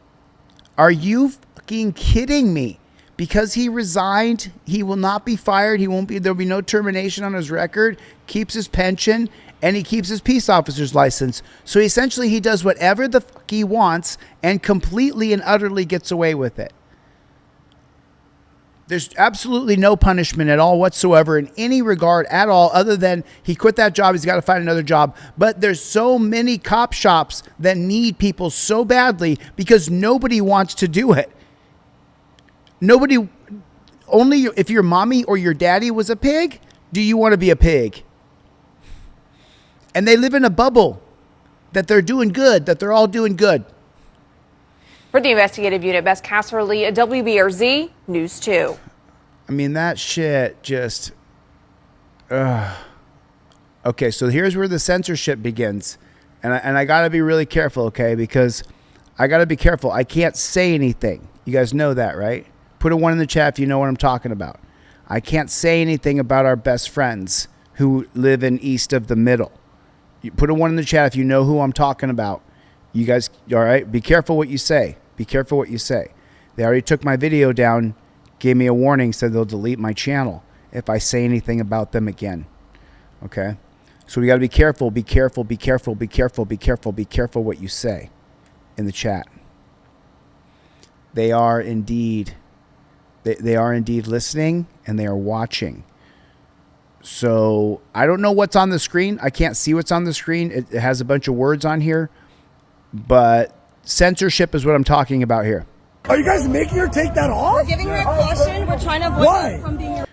Are you fucking kidding me? Because he resigned, he will not be fired. There'll be no termination on his record, keeps his pension, and he keeps his peace officer's license. So essentially he does whatever the fuck he wants and completely and utterly gets away with it. There's absolutely no punishment at all whatsoever in any regard at all, other than he quit that job, he's got to find another job. But there's so many cop shops that need people so badly because nobody wants to do it. Nobody, only if your mommy or your daddy was a pig, do you want to be a pig? And they live in a bubble that they're doing good, that they're all doing good. For the investigative unit, Bess Casserly at WBRZ News 2. I mean, that shit just... Okay, so here's where the censorship begins. And I got to be really careful, okay? Because I got to be careful. I can't say anything. You guys know that, right? Put a 1 in the chat if you know what I'm talking about. I can't say anything about our best friends who live in east of the middle. You put a 1 in the chat if you know who I'm talking about. You guys, all right? Be careful what you say. Be careful what you say. They already took my video down, gave me a warning, said they'll delete my channel if I say anything about them again. Okay? So we got to be careful, be careful, be careful, be careful, be careful, be careful what you say in the chat. They are indeed, they are indeed listening, and they are watching. So I don't know what's on the screen. I can't see what's on the screen. It has a bunch of words on here, but censorship is what I'm talking about here. Are you guys making her take that off? We're giving her a caution. We're trying to avoid her from being...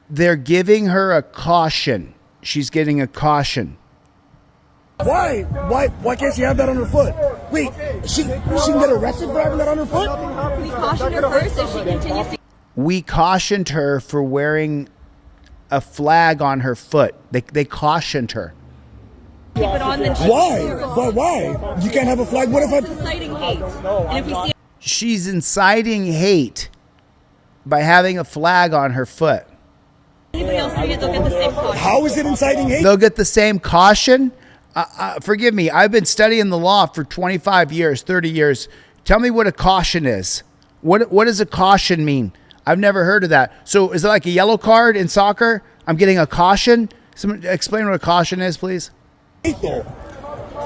They're giving her a caution. She's getting a caution. Why? Why can't she have that on her foot? Wait, she can get arrested for having that on her foot? We cautioned her first if she continues to... We cautioned her for wearing a flag on her foot. They cautioned her. Keep it on, then Why? You can't have a flag. What if It's inciting hate. And if we see... She's inciting hate by having a flag on her foot. Anybody else doing it, they'll get the same caution. How is it inciting hate? They'll get the same caution? Forgive me. I've been studying the law for 25 years, 30 years. Tell me what a caution is. What does a caution mean? I've never heard of that. So is it like a yellow card in soccer? I'm getting a caution? Someone explain what a caution is, please. It's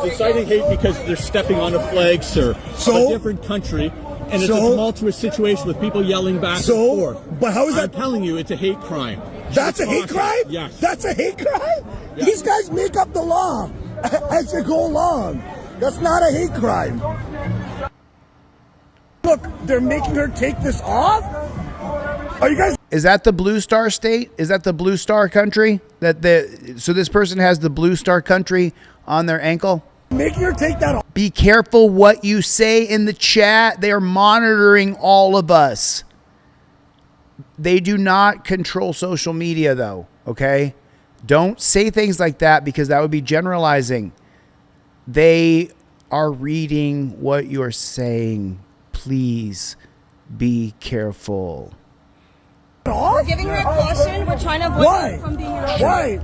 inciting hate because they're stepping on a flag, sir, of a different country, and it's a tumultuous situation with people yelling back and forth. But how is that? I'm telling you, it's a hate crime. That's a hate crime? Yes. That's a hate crime? Yes. These guys make up the law as they go along. That's not a hate crime. Look, they're making her take this off? Are you guys... Is that the Blue Star State? Is that the Blue Star country? So this person has the Blue Star country on their ankle? Making her take that off. Be careful what you say in the chat. They are monitoring all of us. They do not control social media, though, okay? Don't say things like that because that would be generalizing. They are reading what you're saying. Please be careful. We're giving her a caution. We're trying to avoid her from being arrested.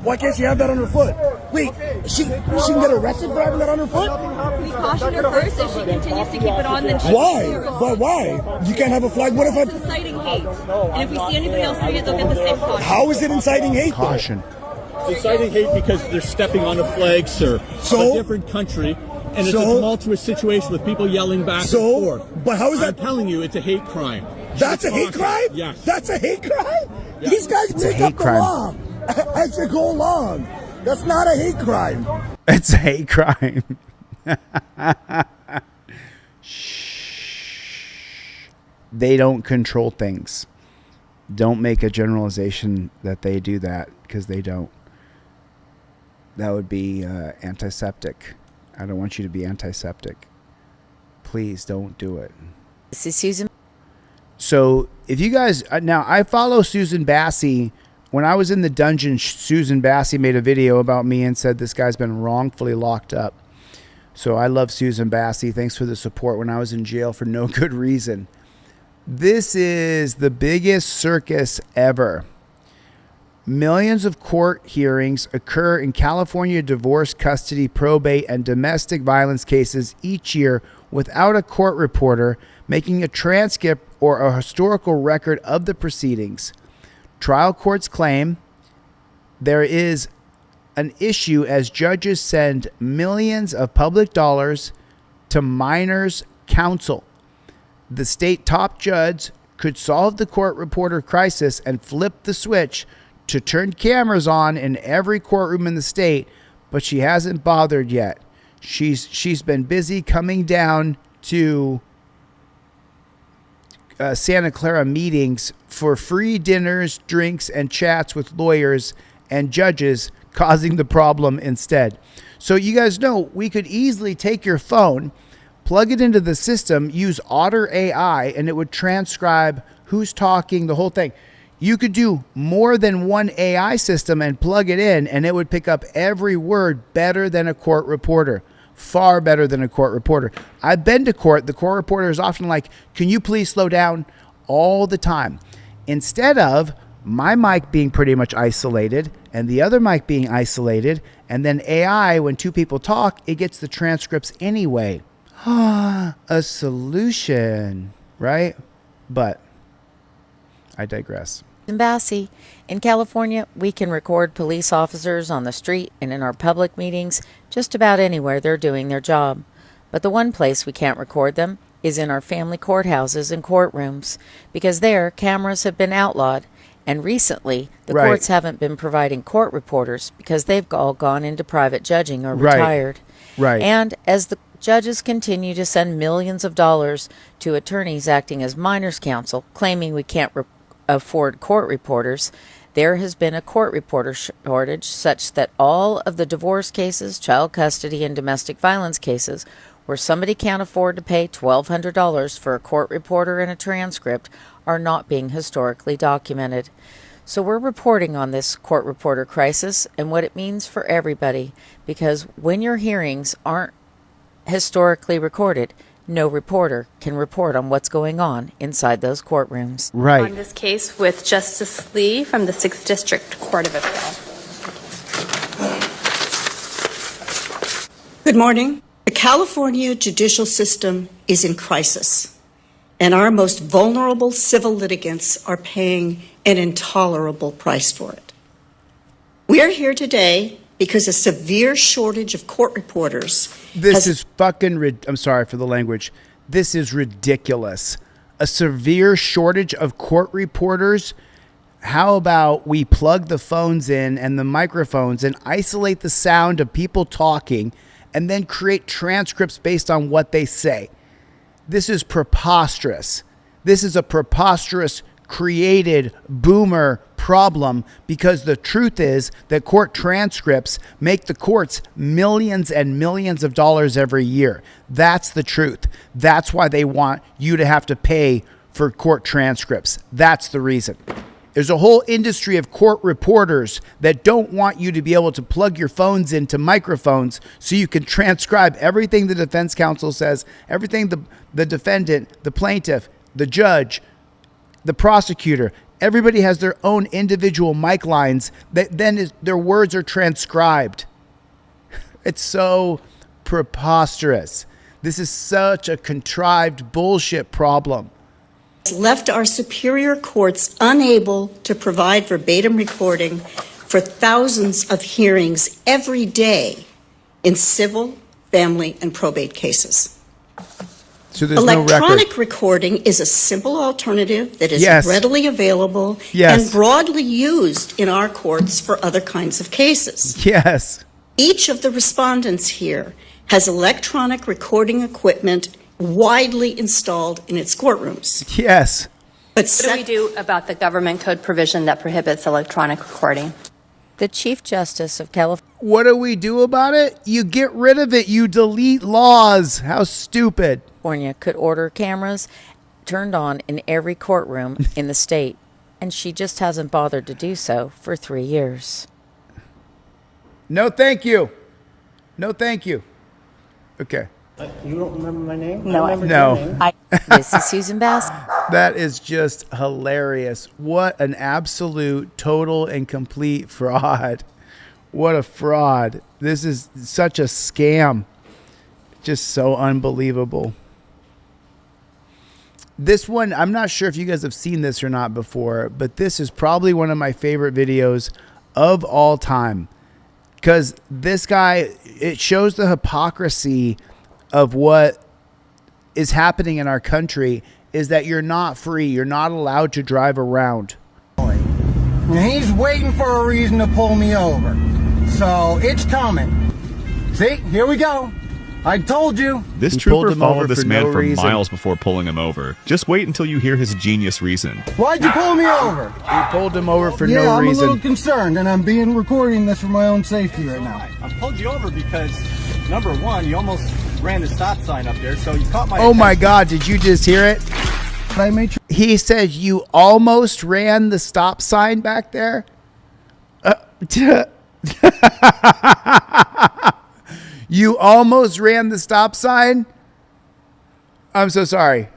Why can't she have that on her foot? Wait, she can get arrested for having that on her foot? We cautioned her first if she continues to keep it on, then she... Why? You can't have a flag. What if It's inciting hate. And if we see anybody else doing it, they'll get the same caution. How is it inciting hate? Caution. It's inciting hate because they're stepping on a flag, sir, of a different country, and it's a tumultuous situation with people yelling back and forth. But how is that? I'm telling you, it's a hate crime. That's a hate crime? Yes. That's a hate crime? Yes. These guys It's a make hate up the crime. law as they go along. That's not a hate crime. It's a hate crime. Shh. They don't control things. Don't make a generalization that they do that, because they don't. That would be antiseptic. I don't want you to be antiseptic. Please don't do it. This is Susan. So if you guys, now I follow Susan Bassey. When I was in the dungeon, Susan Bassey made a video about me and said this guy's been wrongfully locked up. So I love Susan Bassey. Thanks for the support when I was in jail for no good reason. This is the biggest circus ever. Millions of court hearings occur in California divorce, custody, probate, and domestic violence cases each year without a court reporter making a transcript or a historical record of the proceedings. Trial courts claim there is an issue as judges send millions of public dollars to minors' counsel. The state top judge could solve the court reporter crisis and flip the switch to turn cameras on in every courtroom in the state, but she hasn't bothered yet. She's been busy coming down to Santa Clara meetings for free dinners, drinks, and chats with lawyers and judges, causing the problem instead. So you guys know we could easily take your phone, plug it into the system, use Otter AI, and it would transcribe who's talking, the whole thing. You could do more than one AI system and plug it in, and it would pick up every word better than a court reporter. Far better than a court reporter. I've been to court. The court reporter is often like, can you please slow down? All the time. Instead of my mic being pretty much isolated and the other mic being isolated, and then AI, when two people talk, it gets the transcripts anyway. A solution, right? But I digress. In Bassey, in California, we can record police officers on the street and in our public meetings just about anywhere they're doing their job. But the one place we can't record them is in our family courthouses and courtrooms, because there cameras have been outlawed, and recently the courts haven't been providing court reporters because they've all gone into private judging or retired. Right. And as the judges continue to send millions of dollars to attorneys acting as minors' counsel, claiming we can't afford court reporters, there has been a court reporter shortage such that all of the divorce cases, child custody, and domestic violence cases where somebody can't afford to pay $1,200 for a court reporter and a transcript are not being historically documented. So we're reporting on this court reporter crisis and what it means for everybody, because when your hearings aren't historically recorded, no reporter can report on what's going on inside those courtrooms. Right. On this case with Justice Lee from the 6th District Court of Appeal. Good morning. The California judicial system is in crisis, and our most vulnerable civil litigants are paying an intolerable price for it. We are here today because a severe shortage of court reporters. This is fucking, I'm sorry for the language. This is ridiculous. A severe shortage of court reporters. How about we plug the phones in and the microphones and isolate the sound of people talking and then create transcripts based on what they say? This is preposterous. This is a preposterous created boomer problem, because the truth is that court transcripts make the courts millions and millions of dollars every year. That's the truth. That's why they want you to have to pay for court transcripts. That's the reason. There's a whole industry of court reporters that don't want you to be able to plug your phones into microphones so you can transcribe everything the defense counsel says, everything the defendant, the plaintiff, the judge, the prosecutor. Everybody has their own individual mic lines that then their words are transcribed. It's so preposterous. This is such a contrived bullshit problem. Left our superior courts unable to provide verbatim recording for thousands of hearings every day in civil, family, and probate cases. So there's Electronic no record. Recording is a simple alternative that is Yes. readily available Yes. and broadly used in our courts for other kinds of cases. Yes. Each of the respondents here has electronic recording equipment widely installed in its courtrooms. Yes. But what do we do about the government code provision that prohibits electronic recording? The Chief Justice of California. What do we do about it? You get rid of it. You delete laws. How stupid. California could order cameras turned on in every courtroom in the state, and she just hasn't bothered to do so for 3 years. No, thank you. No, thank you. Okay. You don't remember my name? No, I remember no. your name. This is Susan Bass. That is just hilarious. What an absolute, total, and complete fraud. What a fraud. This is such a scam. Just so unbelievable. This one, I'm not sure if you guys have seen this or not before, but this is probably one of my favorite videos of all time. Because this guy, it shows the hypocrisy of what is happening in our country, is that you're not free. You're not allowed to drive around. And he's waiting for a reason to pull me over. So it's coming. See, here we go. I told you. This He pulled trooper him over followed this for man no for reason. miles before pulling him over. Just wait until you hear his genius reason. Why'd you pull me over? He pulled him over for Yeah, no I'm a little reason. concerned, and I'm recording this for my own safety right now. I pulled you over because, number one, you almost ran the stop sign up there, so you caught my Oh my God, did you just hear it? I made sure. He said you almost ran the stop sign back there? You almost ran the stop sign? I'm so sorry.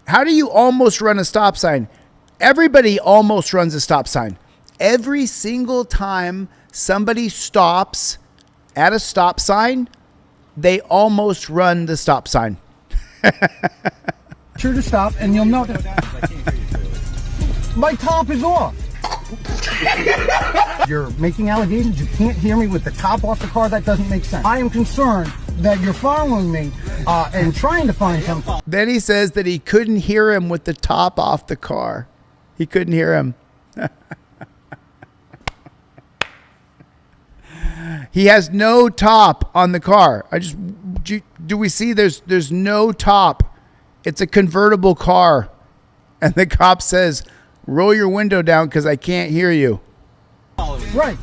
How do you almost run a stop sign? Everybody almost runs a stop sign. Every single time somebody stops at a stop sign, they almost run the stop sign. Sure to stop, and you'll notice. My top is off. You're making allegations. You can't hear me with the top off the car. That doesn't make sense. I am concerned that you're following me and trying to find something. Then he says that he couldn't hear him with the top off the car. He couldn't hear him. He has no top on the car. Do we see there's no top? It's a convertible car. And the cop says, roll your window down because I can't hear you. Right.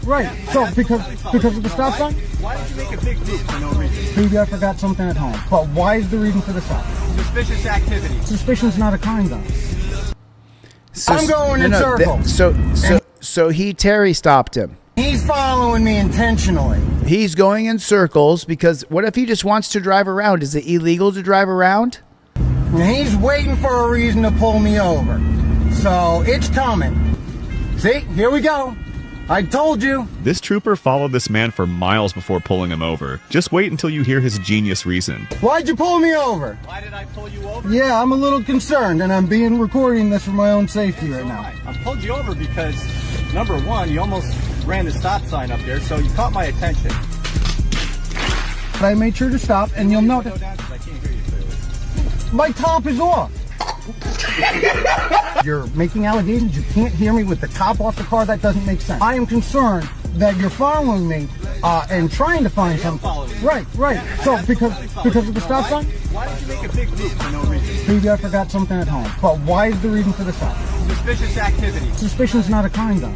So because of the stop sign? Why did you make a big loop for no reason? Maybe I forgot something at home. But why is the reason for the stop? Suspicious activity. Suspicion's not a crime gun. I'm going in circles. So Terry stopped him. He's following me intentionally. He's going in circles because what if he just wants to drive around? Is it illegal to drive around? And he's waiting for a reason to pull me over. So it's coming. See, here we go. I told you. This trooper followed this man for miles before pulling him over. Just wait until you hear his genius reason. Why'd you pull me over? Why did I pull you over? Yeah, I'm a little concerned, and I'm recording this for my own safety right now. I pulled you over because, number one, you almost ran the stop sign up there, so you caught my attention. But I made sure to stop, and you'll notice. I can't hear you clearly. My top is off. You're making allegations. You can't hear me with the top off the car. That doesn't make sense. I am concerned that you're following me and trying to find something. Right. So because of the stop sign? Why did you make a big loop for no reason? Maybe I forgot something at home. But why is the reason for the stop? Suspicious activity. Suspicion's not a crime gun.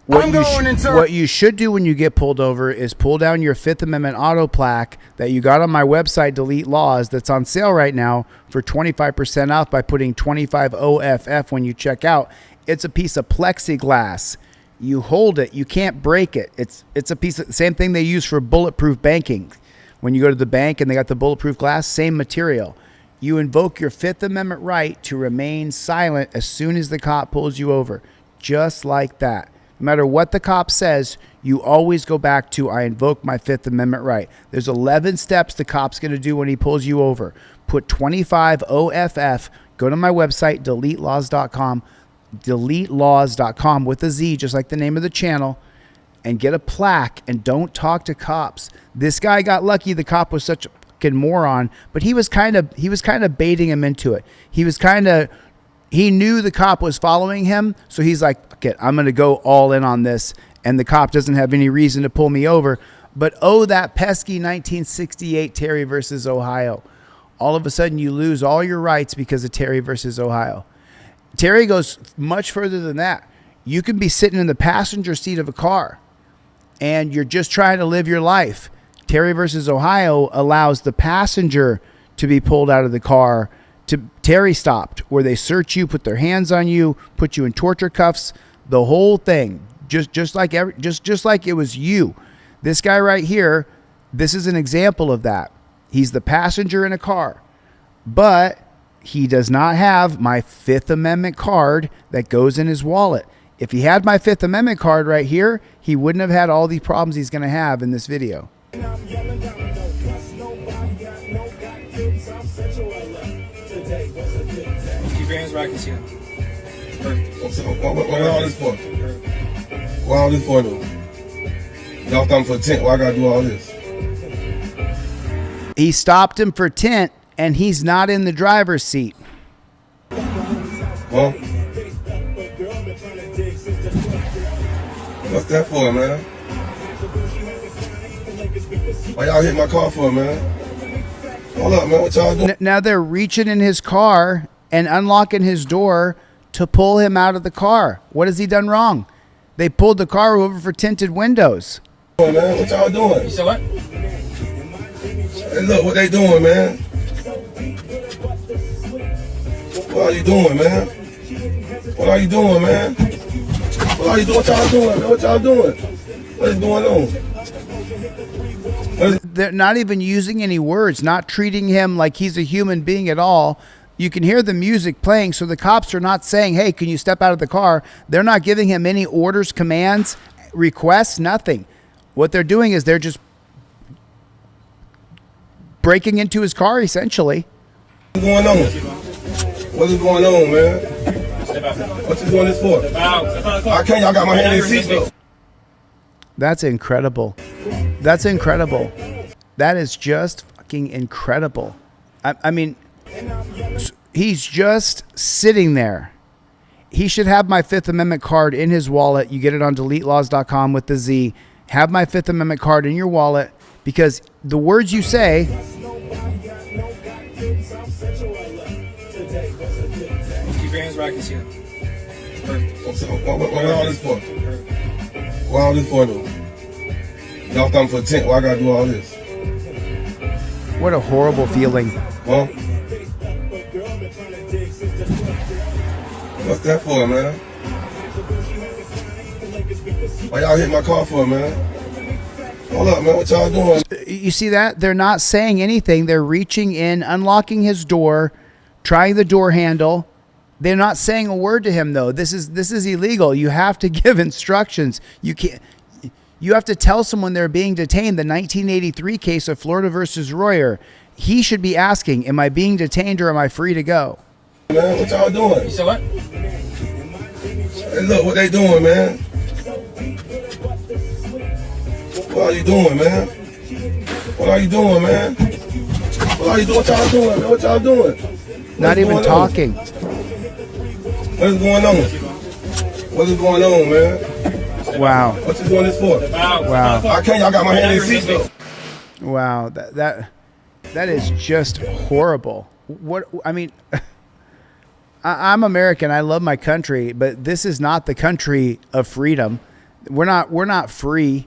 What you should do when you get pulled over is pull down your Fifth Amendment auto plaque that you got on my website, Delete Lawz, that's on sale right now for 25% off by putting 25 OFF when you check out. It's a piece of plexiglass. You hold it, you can't break it. It's a piece of same thing they use for bulletproof banking. When you go to the bank and they got the bulletproof glass, same material. You invoke your Fifth Amendment right to remain silent as soon as the cop pulls you over. Just like that. No matter what the cop says, you always go back to, I invoke my Fifth Amendment right. There's 11 steps the cop's going to do when he pulls you over. Put 25 OFF, go to my website, DeleteLawz.com, DeleteLawz.com with a Z, just like the name of the channel, and get a plaque and don't talk to cops. This guy got lucky. The cop was such a fucking moron, but he was kind of baiting him into it. He knew the cop was following him, so he's like, okay, I'm going to go all in on this, and the cop doesn't have any reason to pull me over. But that pesky 1968 Terry versus Ohio. All of a sudden, you lose all your rights because of Terry versus Ohio. Terry goes much further than that. You can be sitting in the passenger seat of a car, and you're just trying to live your life. Terry versus Ohio allows the passenger to be pulled out of the car. Terry stopped, where they search you, put their hands on you, put you in torture cuffs, the whole thing, just like it was you. This guy right here, this is an example of that. He's the passenger in a car, but he does not have my Fifth Amendment card that goes in his wallet. If he had my Fifth Amendment card right here, he wouldn't have had all these problems he's going to have in this video. Where I can see him. What all this for? What all this for though? Y'all come for tent, why I gotta do all this? He stopped him for tent and he's not in the driver's seat. Well, what's that for, man? Why y'all hit my car for, man? Hold up, man. What y'all doing? Now they're reaching in his car and unlocking his door to pull him out of the car. What has he done wrong? They pulled the car over for tinted windows. Man, what y'all doing? You said what? Hey, look what they doing, man. What are you doing, man? What are you doing, man? What are you doing? What y'all doing, man? What y'all doing? What is going on? They're not even using any words, not treating him like he's a human being at all. You can hear the music playing, so the cops are not saying, hey, can you step out of the car? They're not giving him any orders, commands, requests, nothing. What they're doing is they're just breaking into his car, essentially. What's going on? What is going on, man? What you doing this for? I can't. Y'all got my hand in the seat, though. That's incredible. That's incredible. That is just fucking incredible. I mean, he's just sitting there. He should have my Fifth Amendment card in his wallet. You get it on DeleteLawz.com with the Z. Have my Fifth Amendment card in your wallet, because the words you say. Keep your hands where I can see it. What all this for? What all this for, though? Y'all come for a tent. Why I gotta do all this? What a horrible feeling. Huh? What's that for, man? Why y'all hit my car for, man? Hold up, man. What y'all doing? You see that? They're not saying anything. They're reaching in, unlocking his door, trying the door handle. They're not saying a word to him, though. This is illegal. You have to give instructions. You can't. You have to tell someone they're being detained. The 1983 case of Florida versus Royer. He should be asking, am I being detained or am I free to go? Man, what y'all doing? You said what? Hey, look what they doing, man. What are you doing, man? What are you doing, man? What are you doing? What y'all doing, man? What y'all doing? Not even talking. What is going on? What is going on, man? Wow. What you doing this for? Wow. I can't. Y'all got my hand in the seat, though. Wow. That is just horrible. What I mean, I'm American. I love my country, but this is not the country of freedom. We're not free,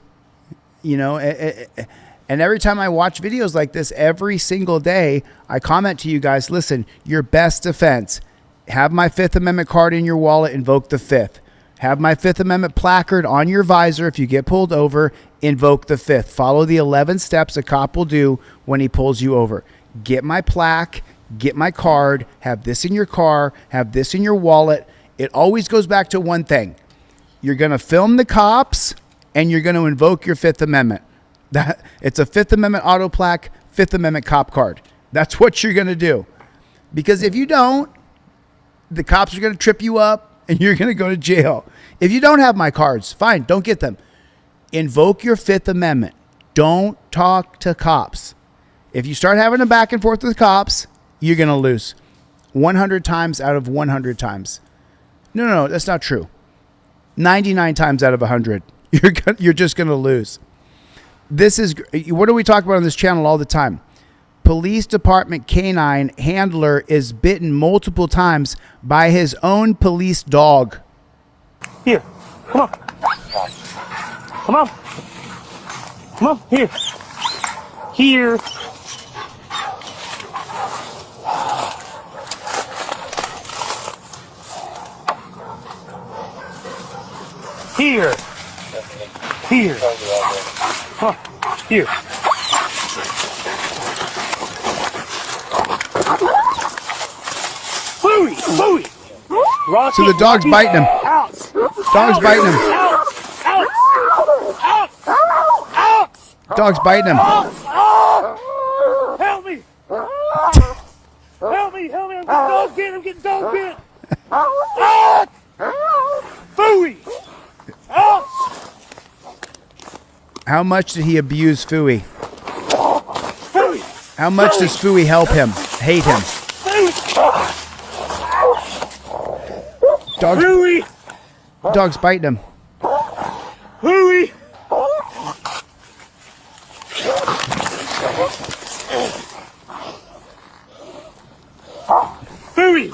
you know. And every time I watch videos like this, every single day, I comment to you guys, listen, your best defense, have my Fifth Amendment card in your wallet, invoke the Fifth. Have my Fifth Amendment placard on your visor. If you get pulled over, invoke the Fifth. Follow the 11 steps a cop will do when he pulls you over. Get my plaque, get my card, have this in your car, have this in your wallet. It always goes back to one thing. You're going to film the cops and you're going to invoke your Fifth Amendment. It's a Fifth Amendment auto plaque, Fifth Amendment cop card. That's what you're going to do. Because if you don't, the cops are going to trip you up and you're going to go to jail. If you don't have my cards, fine, don't get them. Invoke your Fifth Amendment. Don't talk to cops. If you start having a back and forth with cops, you're going to lose 100 times out of 100 times. No, that's not true. 99 times out of 100, you're just going to lose. This is, what do we talk about on this channel all the time? Police department canine handler is bitten multiple times by his own police dog. Here, come on. Come on. Come on, here. Here. Here. Here. Come on, here. Louie! So the dog's biting him. Dog's biting him. Dog's biting him. Help me! Help me! I'm getting dog bit! Fooey! How much did he abuse Fooey? How much does Fooey help him? Hate him? Dog's biting him. Hooey! Phooey!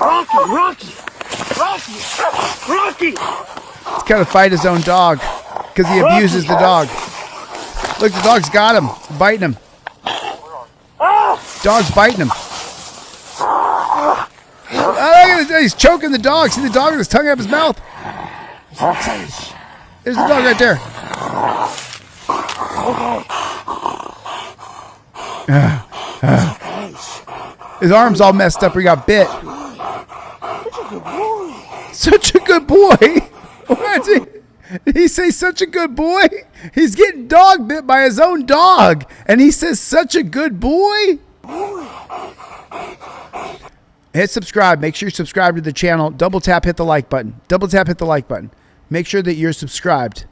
Rocky! He's got to fight his own dog because he abuses the dog. Look, the dog's got him, biting him. Dog's biting him. Oh, he's choking the dog. See the dog with his tongue out of his mouth. There's the dog right there. His arm's all messed up. He got bit. Such a good boy. What? Did he say such a good boy? He's getting dog bit by his own dog. And he says such a good boy? Hit subscribe. Make sure you subscribe to the channel. Double tap, hit the like button. Double tap, hit the like button. Make sure that you're subscribed.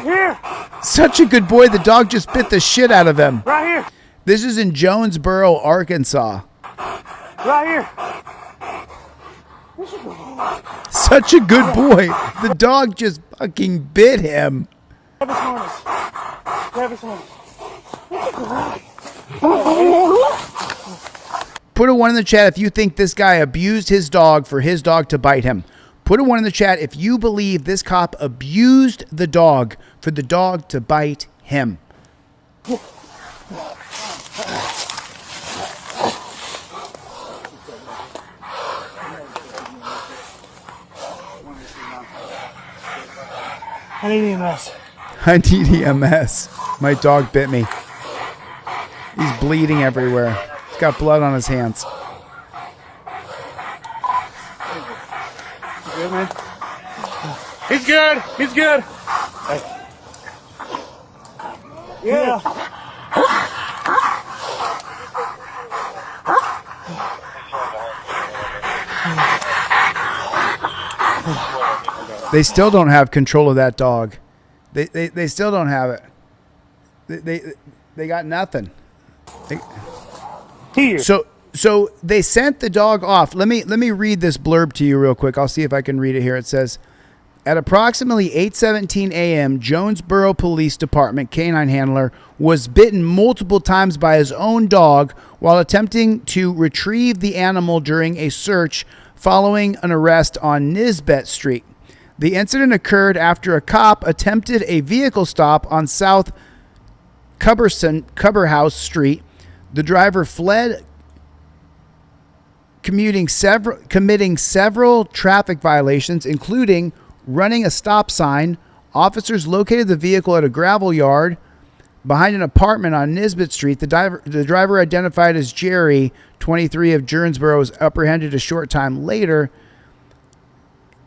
Here. Such a good boy. The dog just bit the shit out of him. Right here. This is in Jonesboro, Arkansas. Right here. Such a good boy. The dog just fucking bit him. Grab his harness. Grab his harness. Put a 1 in the chat if you think this guy abused his dog for his dog to bite him. Put a 1 in the chat if you believe this cop abused the dog for the dog to bite him. I need EMS. I need EMS. My dog bit me. He's bleeding everywhere. He's got blood on his hands. You good, man? He's good. He's good. Yeah. They still don't have control of that dog. They still don't have it. They got nothing. Here. So they sent the dog off. Let me read this blurb to you real quick. I'll see if I can read it here. It says, at approximately 8:17 a.m., Jonesboro Police Department canine handler was bitten multiple times by his own dog while attempting to retrieve the animal during a search following an arrest on Nisbet Street. The incident occurred after a cop attempted a vehicle stop on South Cubberhouse Street. The driver fled, committing several traffic violations, including running a stop sign. Officers located the vehicle at a gravel yard behind an apartment on Nisbet Street. The driver, identified as Jerry, 23 of Jonesboro, was apprehended a short time later.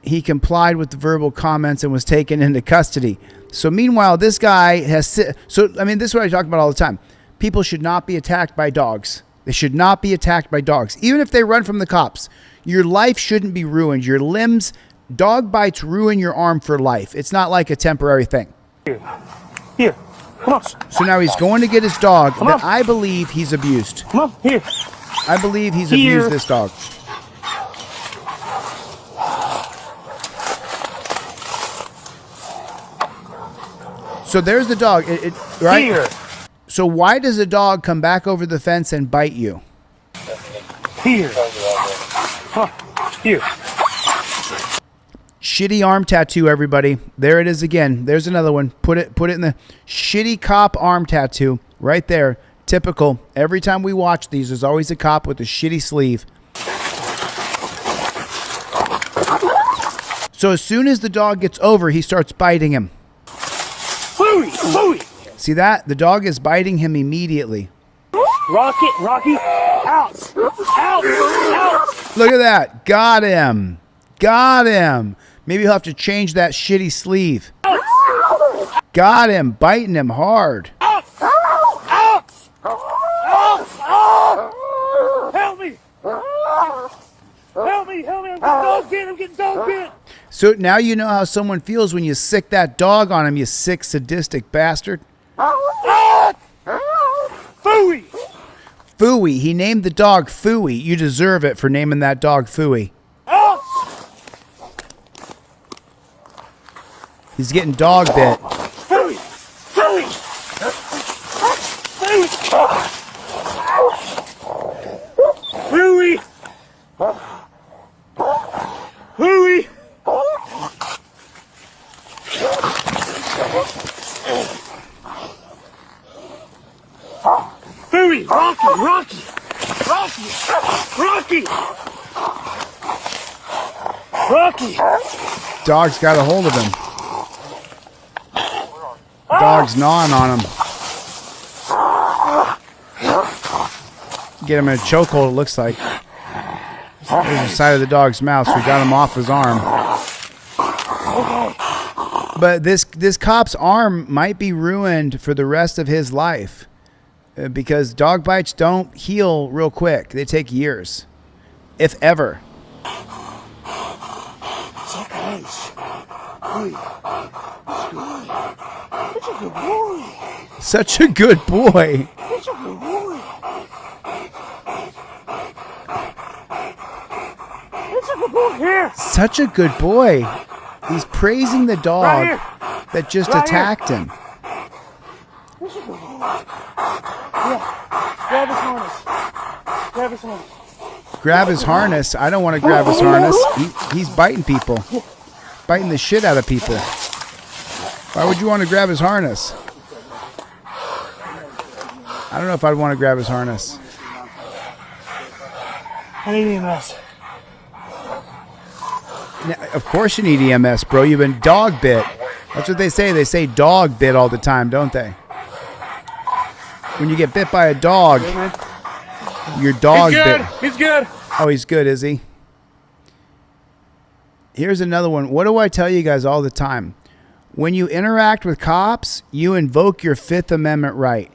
He complied with the verbal comments and was taken into custody. So meanwhile, this guy has... So, I mean, this is what I talk about all the time. People should not be attacked by dogs. They should not be attacked by dogs. Even if they run from the cops, your life shouldn't be ruined. Your limbs, dog bites ruin your arm for life. It's not like a temporary thing. Here. Come on. So now he's going to get his dog that I believe he's abused. Come on. Here. I believe he's abused this dog. So there's the dog, right? Here. So why does a dog come back over the fence and bite you? Here. Here. Shitty arm tattoo, everybody. There it is again. There's another one. Put it in the shitty cop arm tattoo right there. Typical. Every time we watch these, there's always a cop with a shitty sleeve. So as soon as the dog gets over, he starts biting him. Phooey. See that? The dog is biting him immediately. Rocky. Out. Look at that. Got him. Maybe he'll have to change that shitty sleeve. Got him. Biting him hard. Out. Help me. I'm getting dog bit. So now you know how someone feels when you sick that dog on him, you sick, sadistic bastard. Phooey. Phooey. He named the dog Phooey. You deserve it for naming that dog Phooey. He's getting dog bit. me! Rocky! Rocky! Rocky! Rocky! Rocky! Dog's got a hold of him. Dog's gnawing on him. Get him in a chokehold, it looks like. There's the side of the dog's mouth, so we got him off his arm. But this cop's arm might be ruined for the rest of his life because dog bites don't heal real quick. They take years, if ever. Such a good boy. Such a good boy. He's praising the dog that just attacked him. Grab his harness. Grab his harness. Grab his harness. I don't want to grab his harness. He's biting people. Biting the shit out of people. Why would you want to grab his harness? I don't know if I'd want to grab his harness. I need EMS. Of course you need EMS, bro. You've been dog bit. That's what they say. They say dog bit all the time, don't they? When you get bit by a dog, your dog bit. He's good. Oh, he's good, is he? Here's another one. What do I tell you guys all the time? When you interact with cops, you invoke your Fifth Amendment right.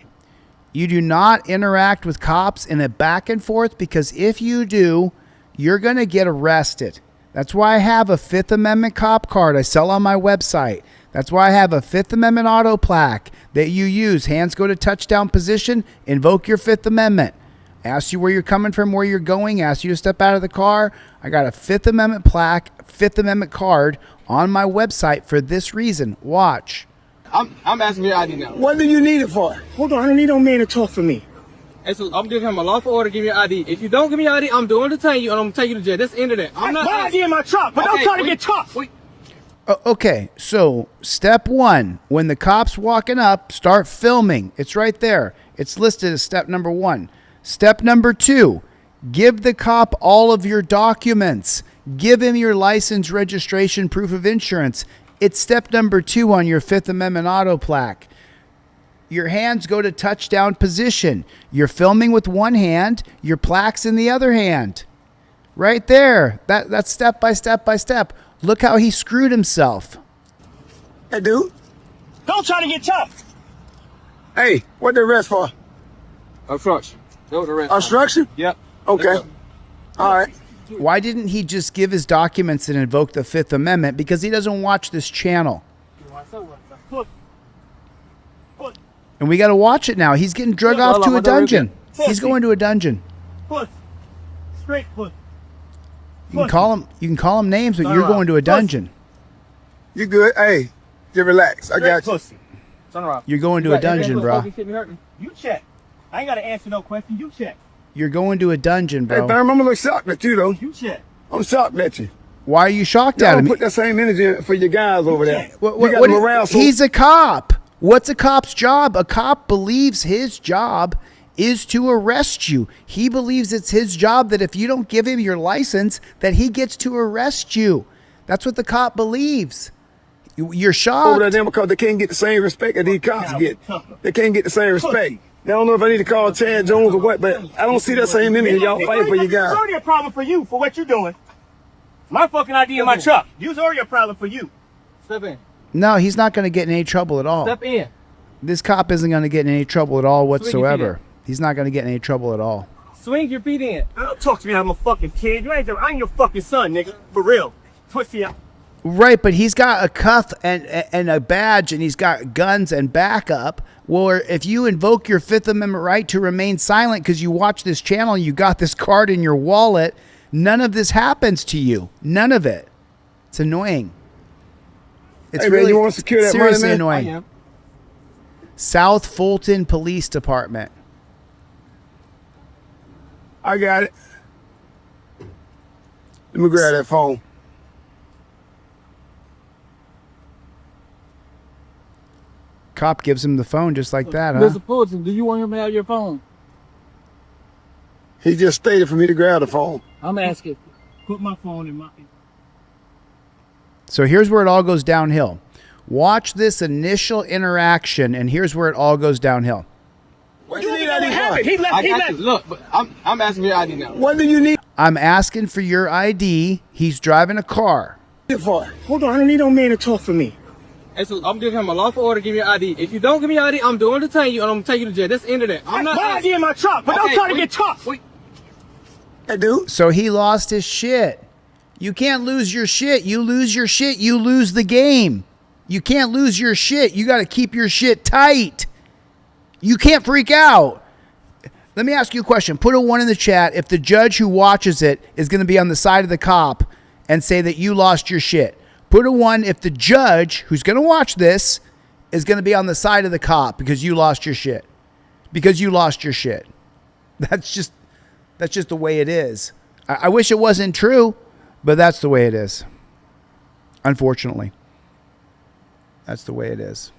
You do not interact with cops in a back and forth because if you do, you're going to get arrested. That's why I have a Fifth Amendment cop card I sell on my website. That's why I have a Fifth Amendment auto plaque that you use. Hands go to touchdown position, invoke your Fifth Amendment. Ask you where you're coming from, where you're going, ask you to step out of the car. I got a Fifth Amendment plaque, Fifth Amendment card on my website for this reason. Watch. I'm asking for your ID now. What do you need it for? Hold on, I don't need no man to talk for me. And so I'm giving him a lawful order to give me your ID. If you don't give me your ID, I'm going to detain you and I'm going to take you to jail. That's the end of that. I'm not my ID in my truck, but don't try to get tough. Okay, so step one, when the cop's walking up, start filming. It's right there. It's listed as step number 1. Step number 2, give the cop all of your documents. Give him your license, registration, proof of insurance. It's step number 2 on your Fifth Amendment auto plaque. Your hands go to touchdown position. You're filming with one hand, your plaque's in the other hand. Right there. That's step by step by step. Look how he screwed himself. Hey, dude. Don't try to get tough. Hey, what the arrest for? Obstruction. That was arrest. Obstruction? Yep. Okay. All right. Why didn't he just give his documents and invoke the Fifth Amendment? Because he doesn't watch this channel. And we got to watch it now. He's getting drug off to a dungeon. He's going to a dungeon. Push. Straight push. You can call him names, but you're going to a dungeon. You good? Hey, just relax. I got you. Turn around. You're going to a dungeon, bro. You check. I ain't got to answer no question. You check. You're going to a dungeon, bro. Hey, Bam, I'm a little shocked at you, though. You check. I'm shocked at you. Why are you shocked at him? Put that same energy in for your guys over there. He's a cop. What's a cop's job? A cop believes his job is to arrest you. He believes it's his job that if you don't give him your license, that he gets to arrest you. That's what the cop believes. You're shocked. Over there because they can't get the same respect that these cops get. They can't get the same respect. I don't know if I need to call Chad Jones or what, but I don't see that same energy y'all fighting for your guys. It's already a problem for you for what you're doing. My fucking ID in my truck. It's already a problem for you. Step in. No, he's not going to get in any trouble at all. Step in. This cop isn't going to get in any trouble at all whatsoever. He's not going to get in any trouble at all. Swing your feet in. Don't talk to me like I'm a fucking kid. I ain't your fucking son, nigga. For real. Twist you out. Right, but he's got a cuff and a badge, and he's got guns and backup. Well, if you invoke your Fifth Amendment right to remain silent because you watch this channel and you got this card in your wallet, none of this happens to you. None of it. It's annoying. It's hey, really man, you want to secure that seriously money, man? annoying. I am. South Fulton Police Department. I got it. Let me grab that phone. Cop gives him the phone just like that, huh? Mr. Fulton, do you want him to have your phone? He just stated for me to grab the phone. I'm asking. Put my phone in my. So here's where it all goes downhill. Watch this initial interaction, and here's where it all goes downhill. What do you need ID for? He left. Look, but I'm asking for your ID now. What do you need I'm asking for your ID. He's driving a car. it for? Hold on, I don't need no man to talk for me. Hey, so I'm giving him a lawful order, give me your ID. If you don't give me your ID, I'm doing detain you and I'm gonna take you to jail. That's the end of that. I'm not. My ID in my truck, but don't try to get tough. Wait. Hey, dude. So he lost his shit. You can't lose your shit. You lose your shit, you lose the game. You can't lose your shit. You got to keep your shit tight. You can't freak out. Let me ask you a question. Put a 1 in the chat if the judge who watches it is going to be on the side of the cop and say that you lost your shit. Put a 1 if the judge who's going to watch this is going to be on the side of the cop because you lost your shit. Because you lost your shit. That's just the way it is. I wish it wasn't true, but that's the way it is. Unfortunately. That's the way it is.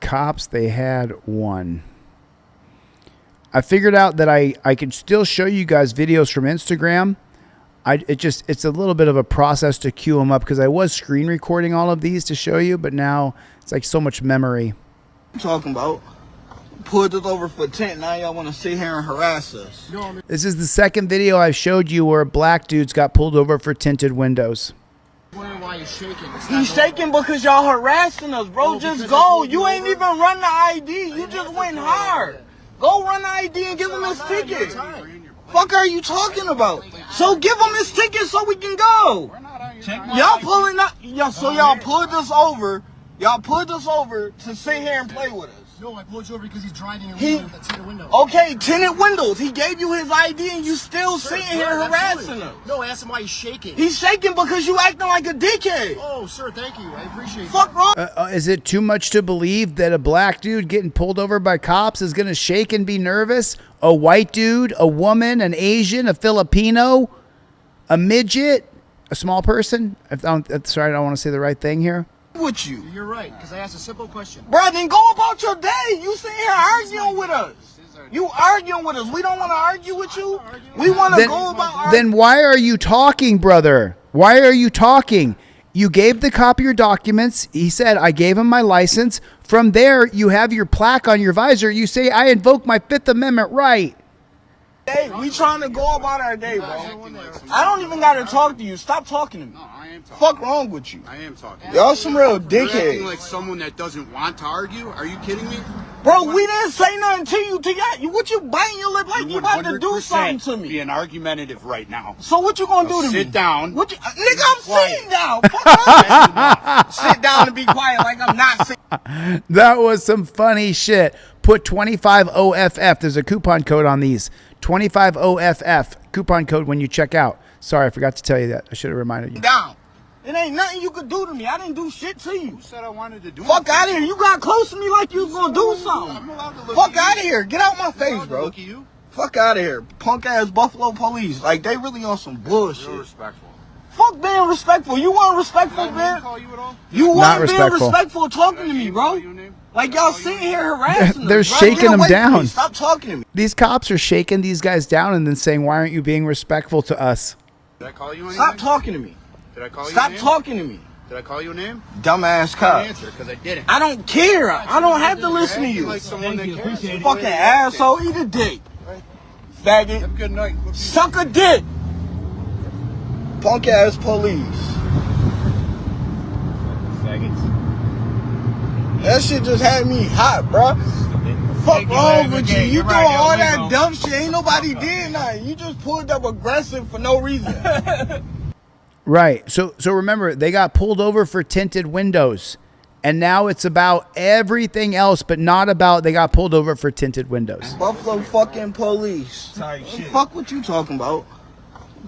Cops, they had 1. I figured out that I could still show you guys videos from Instagram. It's a little bit of a process to queue them up because I was screen recording all of these to show you, but now it's like so much memory. Talking about pulled us over for tent. Now y'all want to sit here and harass us. This is the second video I've showed you where black dudes got pulled over for tinted windows. Why you shaking? He's shaking because y'all harassing us, bro. Just go. You ain't even run the ID. You just went hard. Go run the ID and give him his ticket. Fuck are you talking about? So give him his ticket so we can go. Y'all pulling up. So y'all pulled us over. Y'all pulled us over to sit here and play with us. No, I pulled you over because he's driving your window with a tinted window. Okay, tinted windows. He gave you his ID and you still sitting here harassing him. No, I asked him why he's shaking. He's shaking because you acting like a dickhead. Oh, sir, thank you. I appreciate it. Fuck wrong. Is it too much to believe that a black dude getting pulled over by cops is going to shake and be nervous? A white dude, a woman, an Asian, a Filipino, a midget, a small person? Sorry, I don't want to say the right thing here. With you. You're right, because I asked a simple question. Bro, then go about your day. You sitting here arguing with us. You arguing with us. We don't want to argue with you. We want to go about Then why are you talking, brother? Why are you talking? You gave the cop your documents. He said, I gave him my license. From there, you have your plaque on your visor. You say, I invoke my 5th Amendment right. Hey, we trying to go about our day, bro. I don't even got to talk to you. Stop talking to me. Fuck wrong with you? I am talking. Y'all some real dickheads. You're acting like someone that doesn't want to argue? Are you kidding me? Bro, we didn't say nothing to you. What you biting your lip like you about to do something to me? Being argumentative right now. So what you gonna do to me? Sit down. What you, nigga, I'm sitting down. Fuck sit down and be quiet like I'm not sitting. That was some funny shit. Put 25OFF. There's a coupon code on these. 25OFF. Coupon code when you check out. Sorry, I forgot to tell you that. I should have reminded you. Down. It ain't nothing you could do to me. I didn't do shit to you. Who said I wanted to do Fuck out of here. You got close to me like you was gonna do something. Fuck out of here. Get out my face, bro. Look at you. Fuck out of here. Punk ass Buffalo police. Like, they really on some bullshit. You're respectful. Fuck being respectful. You weren't respectful, man. You weren't being respectful talking to me, bro. Like, y'all sitting here harassing They're us, bro. shaking them down. Stop talking to me. These cops are shaking these guys down and then saying, why aren't you being respectful to us? Did I call you anything? Stop talking to me. Did I call you Stop talking to me. Did I call you a name? Dumbass cop. Answer, because I didn't. I don't care. I don't have to listen to you. Like someone that cares. Fucking asshole. Eat a dick. Faggot. Have a good night. Suck a dick. Punk ass police. Faggots. That shit just had me hot, bro. Fuck wrong with you? You doing all that dumb shit. Ain't nobody did nothing. You just pulled up aggressive for no reason. Right. So remember, they got pulled over for tinted windows. And now it's about everything else, but not about they got pulled over for tinted windows. Buffalo fucking police. Fuck what you talking about?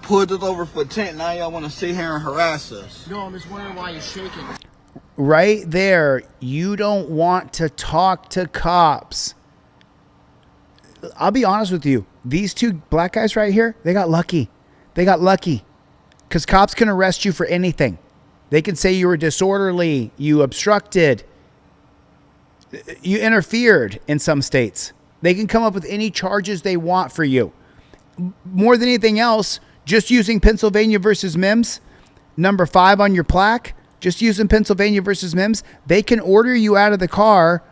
Pulled us over for tent. Now y'all want to sit here and harass us. No, I'm just wondering why you're shaking. Right there, you don't want to talk to cops. I'll be honest with you. These two black guys right here, they got lucky. They got lucky. Because cops can arrest you for anything. They can say you were disorderly, you obstructed. You interfered in some states. They can come up with any charges they want for you. More than anything else, just using Pennsylvania versus Mims, number 5 on your plaque, just using Pennsylvania versus Mims, they can order you out of the car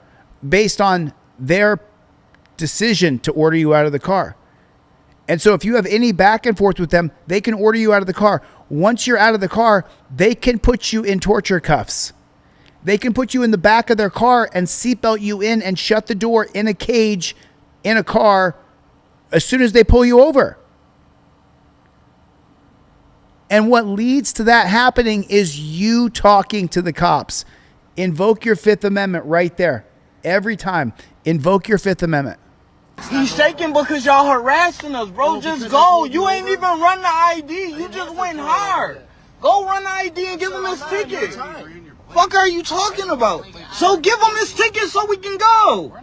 based on their decision to order you out of the car. And so if you have any back and forth with them, they can order you out of the car. Once you're out of the car, they can put you in torture cuffs. They can put you in the back of their car and seatbelt you in and shut the door in a cage in a car as soon as they pull you over. And what leads to that happening is you talking to the cops. Invoke your Fifth Amendment right there. Every time. Invoke your Fifth Amendment. He's shaking because y'all harassing us, bro. Just go. You ain't even run the ID. You just went hard. Go run the ID and give him his ticket. Fuck are you talking about? So give him his ticket so we can go.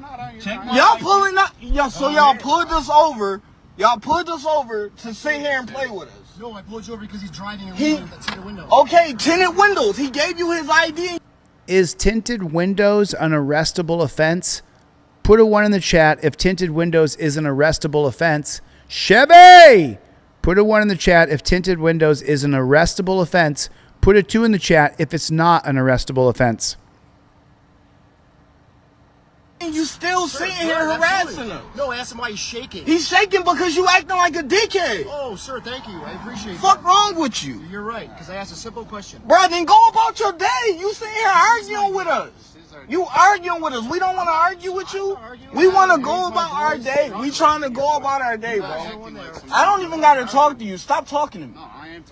Y'all pulling up. So y'all pulled us over. Y'all pulled us over to sit here and play with us. No, I pulled you over because he's driving around with tinted windows. Okay, tinted windows. He gave you his ID. Is tinted windows an arrestable offense? Put a 1 in the chat if tinted windows is an arrestable offense. Chevy! Put a 1 in the chat if tinted windows is an arrestable offense. Put a 2 in the chat if it's not an arrestable offense. You still sitting here harassing him. No, ask him why he's shaking. He's shaking because you acting like a dickhead. Oh, sir, thank you. I appreciate it. Fuck wrong with you? You're right, because I asked a simple question. Bro, then go about your day. You sitting here arguing with us. You arguing with us. We don't want to argue with you. We want to go about our day. We trying to go about our day, bro. I don't even got to talk to you. Stop talking to me.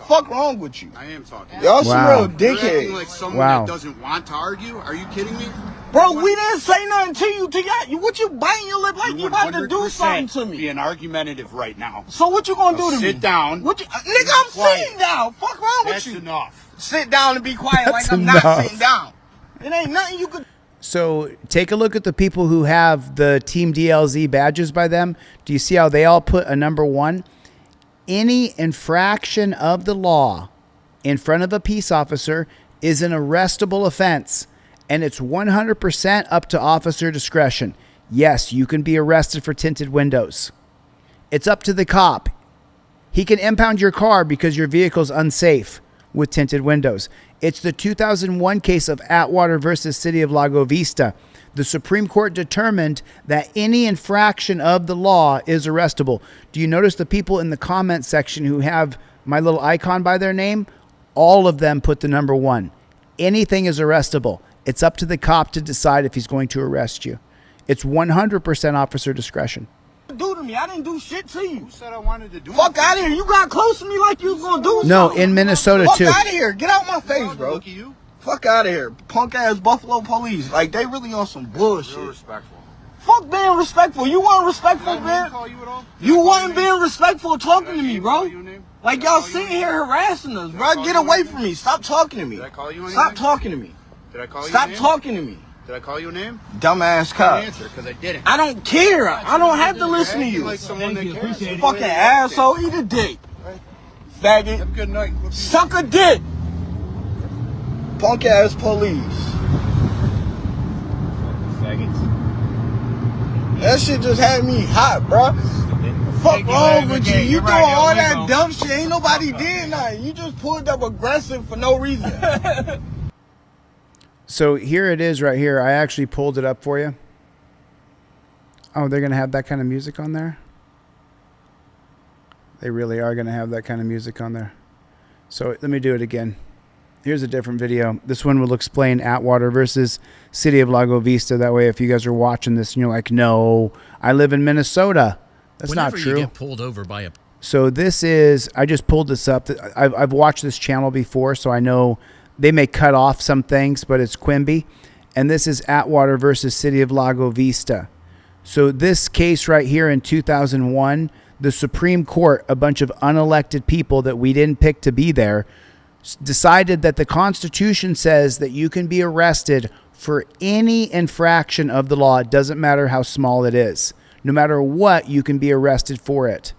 Fuck wrong with you? I am talking. Y'all some real dickheads. You're acting like someone that doesn't want to argue? Are you kidding me? Bro, we didn't say nothing to you. What you biting your lip like you about to do something to me? Being argumentative right now. So what you gonna do to me? Sit down. Nigga, I'm sitting down. Fuck wrong with you? That's enough. Sit down and be quiet That's like I'm enough. not sitting down. It ain't nothing you could. So take a look at the people who have the Team DLZ badges by them. Do you see how they all put a number 1? Any infraction of the law in front of a peace officer is an arrestable offense, and it's 100% up to officer discretion. Yes, you can be arrested for tinted windows. It's up to the cop. He can impound your car because your vehicle's unsafe with tinted windows. It's the 2001 case of Atwater versus City of Lago Vista. The Supreme Court determined that any infraction of the law is arrestable. Do you notice the people in the comment section who have my little icon by their name? All of them put the number 1. Anything is arrestable. It's up to the cop to decide if he's going to arrest you. It's 100% officer discretion. Do to me. I didn't do shit to you. Who said I wanted to do Fuck out of here. You got close to me like you was gonna do something. No, in Minnesota too. Fuck out of here. Get out my face, bro. Look at you. Fuck out of here. Punk ass Buffalo police. Like they really on some bullshit. You're respectful. Fuck being respectful. You weren't respectful, man. You wasn't being respectful talking to me, bro. Like y'all sitting here harassing us, bro. Get away from me. Stop talking to me. Did I call you Stop talking to me. Did I call you? Stop talking to me. Did I call you a name? Dumbass cop. Answer, because I didn't. I don't care. I don't have to listen to you. Like someone that cares. Fucking asshole. Eat a dick. Faggot. Have a good night. Suck a dick. Punk ass police. That shit just had me hot, bro. Fuck wrong with you? You doing all that dumb shit. Ain't nobody did nothing. You just pulled up aggressive for no reason. So here it is right here. I actually pulled it up for you. Oh, they're going to have that kind of music on there? They really are going to have that kind of music on there. So let me do it again. Here's a different video. This one will explain Atwater versus City of Lago Vista. That way, if you guys are watching this and you're like, no, I live in Minnesota. That's not true. You get pulled over by a... So this is, I just pulled this up. I've watched this channel before, so I know they may cut off some things, but it's Quimby. And this is Atwater versus City of Lago Vista. So this case right here in 2001, the Supreme Court, a bunch of unelected people that we didn't pick to be there, decided that the Constitution says that you can be arrested for any infraction of the law. It doesn't matter how small it is. No matter what, you can be arrested for it.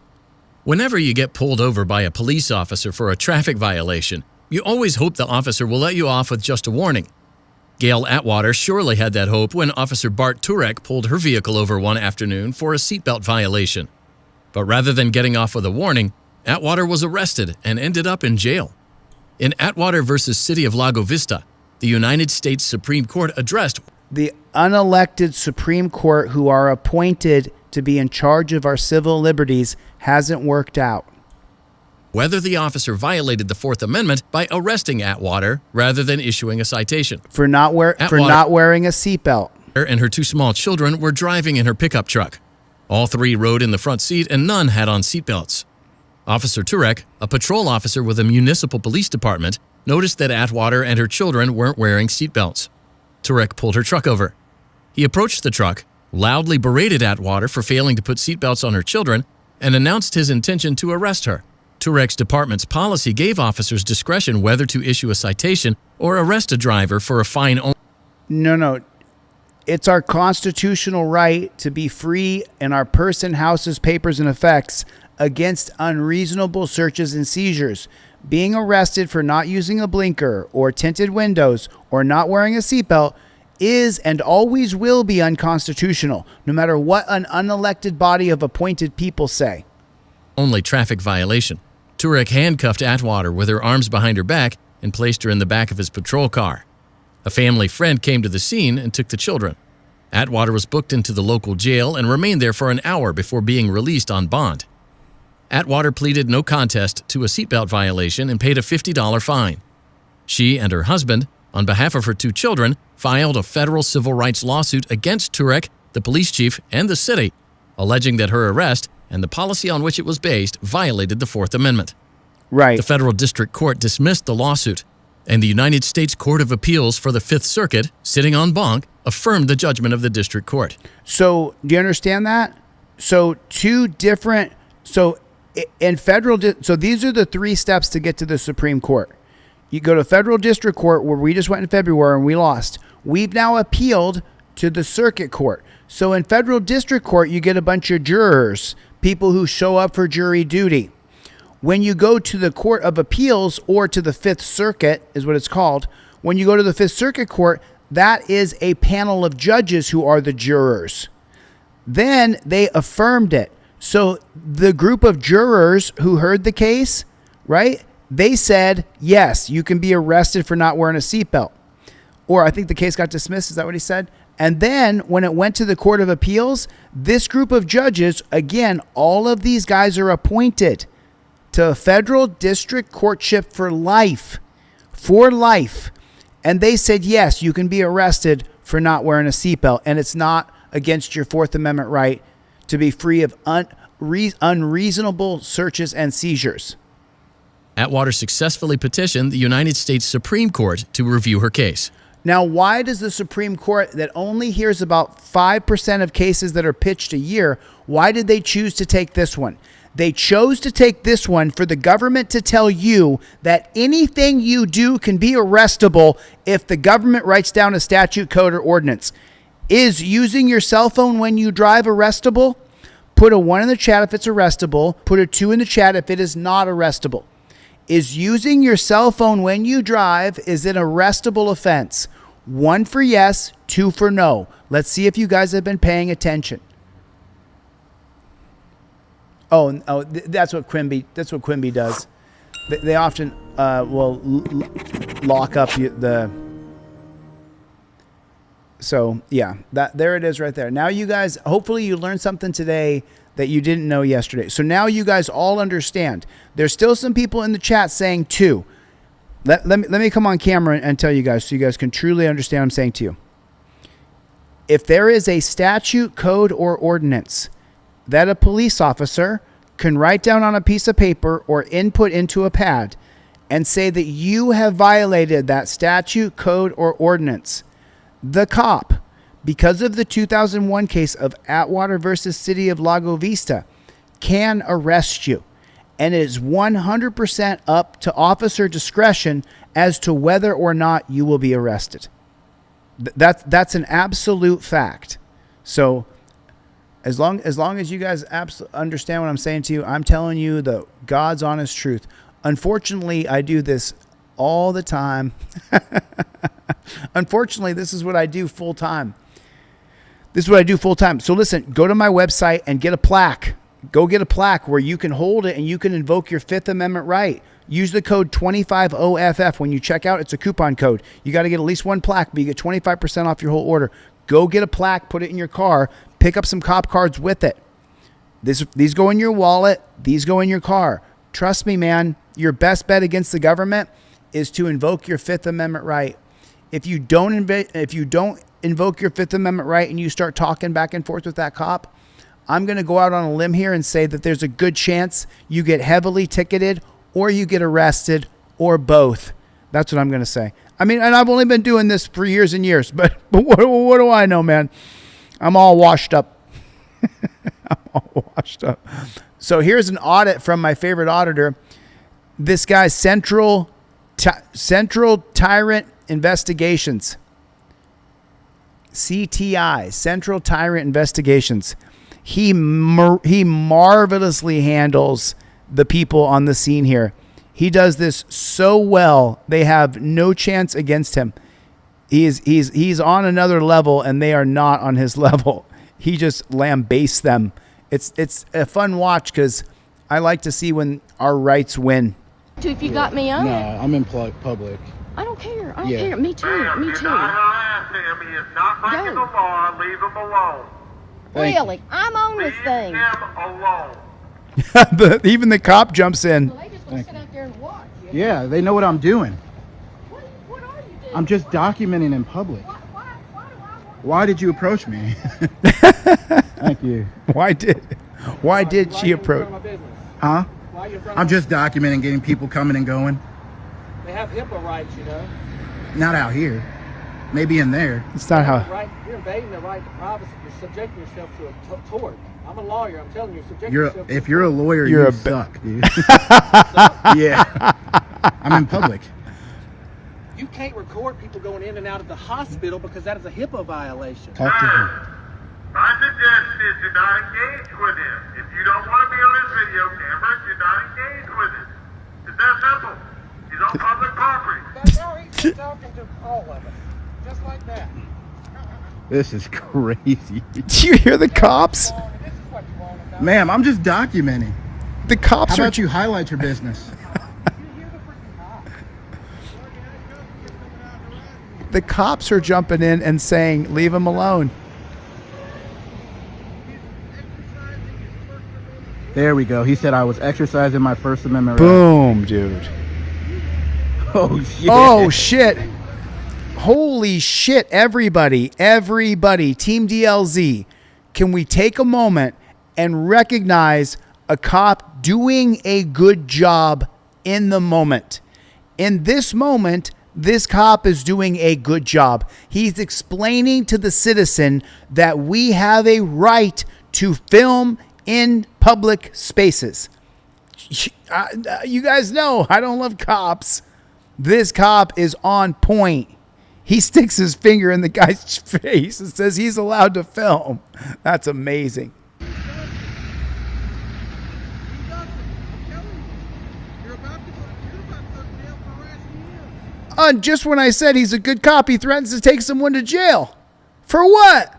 Whenever you get pulled over by a police officer for a traffic violation, you always hope the officer will let you off with just a warning. Gail Atwater surely had that hope when Officer Bart Turek pulled her vehicle over one afternoon for a seatbelt violation. But rather than getting off with a warning, Atwater was arrested and ended up in jail. In Atwater versus City of Lago Vista, the United States Supreme Court addressed the unelected Supreme Court who are appointed to be in charge of our civil liberties hasn't worked out whether the officer violated the Fourth Amendment by arresting Atwater rather than issuing a citation. For not wearing a seatbelt. And her two small children were driving in her pickup truck. All three rode in the front seat and none had on seatbelts. Officer Turek, a patrol officer with a municipal police department, noticed that Atwater and her children weren't wearing seatbelts. Turek pulled her truck over. He approached the truck, loudly berated Atwater for failing to put seatbelts on her children, and announced his intention to arrest her. Turek's department's policy gave officers discretion whether to issue a citation or arrest a driver for a fine only. No. It's our constitutional right to be free in our person, houses, papers, and effects against unreasonable searches and seizures. Being arrested for not using a blinker or tinted windows or not wearing a seatbelt is and always will be unconstitutional, no matter what an unelected body of appointed people say. Only traffic violation. Turek handcuffed Atwater with her arms behind her back and placed her in the back of his patrol car. A family friend came to the scene and took the children. Atwater was booked into the local jail and remained there for an hour before being released on bond. Atwater pleaded no contest to a seatbelt violation and paid a $50 fine. She and her husband, on behalf of her two children, filed a federal civil rights lawsuit against Turek, the police chief, and the city, alleging that her arrest and the policy on which it was based violated the Fourth Amendment. Right. The federal district court dismissed the lawsuit, and the United States Court of Appeals for the Fifth Circuit, sitting en banc, affirmed the judgment of the district court. So, do you understand that? So, in federal, so these are the three steps to get to the Supreme Court. You go to federal district court, where we just went in February and we lost. We've now appealed to the circuit court. So in federal district court, you get a bunch of jurors, people who show up for jury duty. When you go to the Court of Appeals, or to the Fifth Circuit is what it's called, when you go to the Fifth Circuit Court, that is a panel of judges who are the jurors. Then they affirmed it. So the group of jurors who heard the case, right, they said, yes, you can be arrested for not wearing a seatbelt. Or I think the case got dismissed. Is that what he said? And then when it went to the Court of Appeals, this group of judges, again, all of these guys are appointed to a federal district courtship for life. And they said, yes, you can be arrested for not wearing a seatbelt. And it's not against your Fourth Amendment right to be free of unreasonable searches and seizures. Atwater successfully petitioned the United States Supreme Court to review her case. Now, why does the Supreme Court, that only hears about 5% of cases that are pitched a year, why did they choose to take this one? They chose to take this one for the government to tell you that anything you do can be arrestable if the government writes down a statute, code, or ordinance. Is using your cell phone when you drive arrestable? Put a 1 in the chat if it's arrestable. Put a 2 in the chat if it is not arrestable. Is using your cell phone when you drive is an arrestable offense? 1 for yes, 2 for no. Let's see if you guys have been paying attention. That's what Quimby does. They often will lock up the. So yeah, there it is right there. Now you guys, hopefully you learned something today that you didn't know yesterday. So now you guys all understand. There's still some people in the chat saying 2. Let me come on camera and tell you guys so you guys can truly understand what I'm saying to you. If there is a statute, code, or ordinance that a police officer can write down on a piece of paper or input into a pad and say that you have violated that statute, code, or ordinance, the cop, because of the 2001 case of Atwater versus City of Lago Vista, can arrest you. And it is 100% up to officer discretion as to whether or not you will be arrested. That's an absolute fact. So as long as you guys understand what I'm saying to you, I'm telling you the God's honest truth. Unfortunately, I do this all the time. Unfortunately, this is what I do full time. So listen, go to my website and get a plaque. Go get a plaque where you can hold it and you can invoke your Fifth Amendment right. Use the code 25OFF when you check out. It's a coupon code. You got to get at least one plaque, but you get 25% off your whole order. Go get a plaque, put it in your car, pick up some cop cards with it. These go in your wallet. These go in your car. Trust me, man, your best bet against the government is to invoke your Fifth Amendment right. If you don't invoke your Fifth Amendment right and you start talking back and forth with that cop, I'm going to go out on a limb here and say that there's a good chance you get heavily ticketed or you get arrested or both. That's what I'm going to say. I mean, and I've only been doing this for years and years, but what do I know, man? I'm all washed up. So here's an audit from my favorite auditor. This guy's Central Tyrant Investigations. CTI, Central Tyrant Investigations. He marvelously handles the people on the scene here. He does this so well. They have no chance against him. He's on another level and they are not on his level. He just lambastes them. It's a fun watch because I like to see when our rights win. If you got me on. No, I'm in public. I don't care. I don't care. Me too. Me too. Not breaking the law. Leave him alone. Really? I'm on this thing. Leave him alone. Even the cop jumps in. Well, they just want to sit out there and watch. Yeah, they know what I'm doing. What are you doing? I'm just documenting in public. Why did you approach me? Thank you. Why did she approach? Huh? I'm just documenting, getting people coming and going. They have HIPAA rights, you know. Not out here. Maybe in there. It's not how. You're invading the right to privacy. You're subjecting yourself to a tort. I'm a lawyer. I'm telling you, If you're a lawyer, you're you suck, dude. Yeah. I'm in public. You can't record people going in and out of the hospital because that is a HIPAA violation. Talk to him. My suggestion is do not engage with him. If you don't want to be on his video camera, do not engage with him. It's that simple. He's on public property. That's how he's talking to all of us. Just like that. This is crazy. Do you hear the cops? Ma'am, I'm just documenting. The cops How about you highlight your business? The cops are jumping in and saying, leave him alone. There we go. He said I was exercising my First Amendment right. Boom, dude. Oh, shit. Oh, shit. Holy shit, everybody, Team DLZ, can we take a moment and recognize a cop doing a good job in the moment? In this moment, this cop is doing a good job. He's explaining to the citizen that we have a right to film in public spaces. You guys know I don't love cops. This cop is on point. He sticks his finger in the guy's face and says he's allowed to film. That's amazing. And just when I said he's a good cop, he threatens to take someone to jail. For what?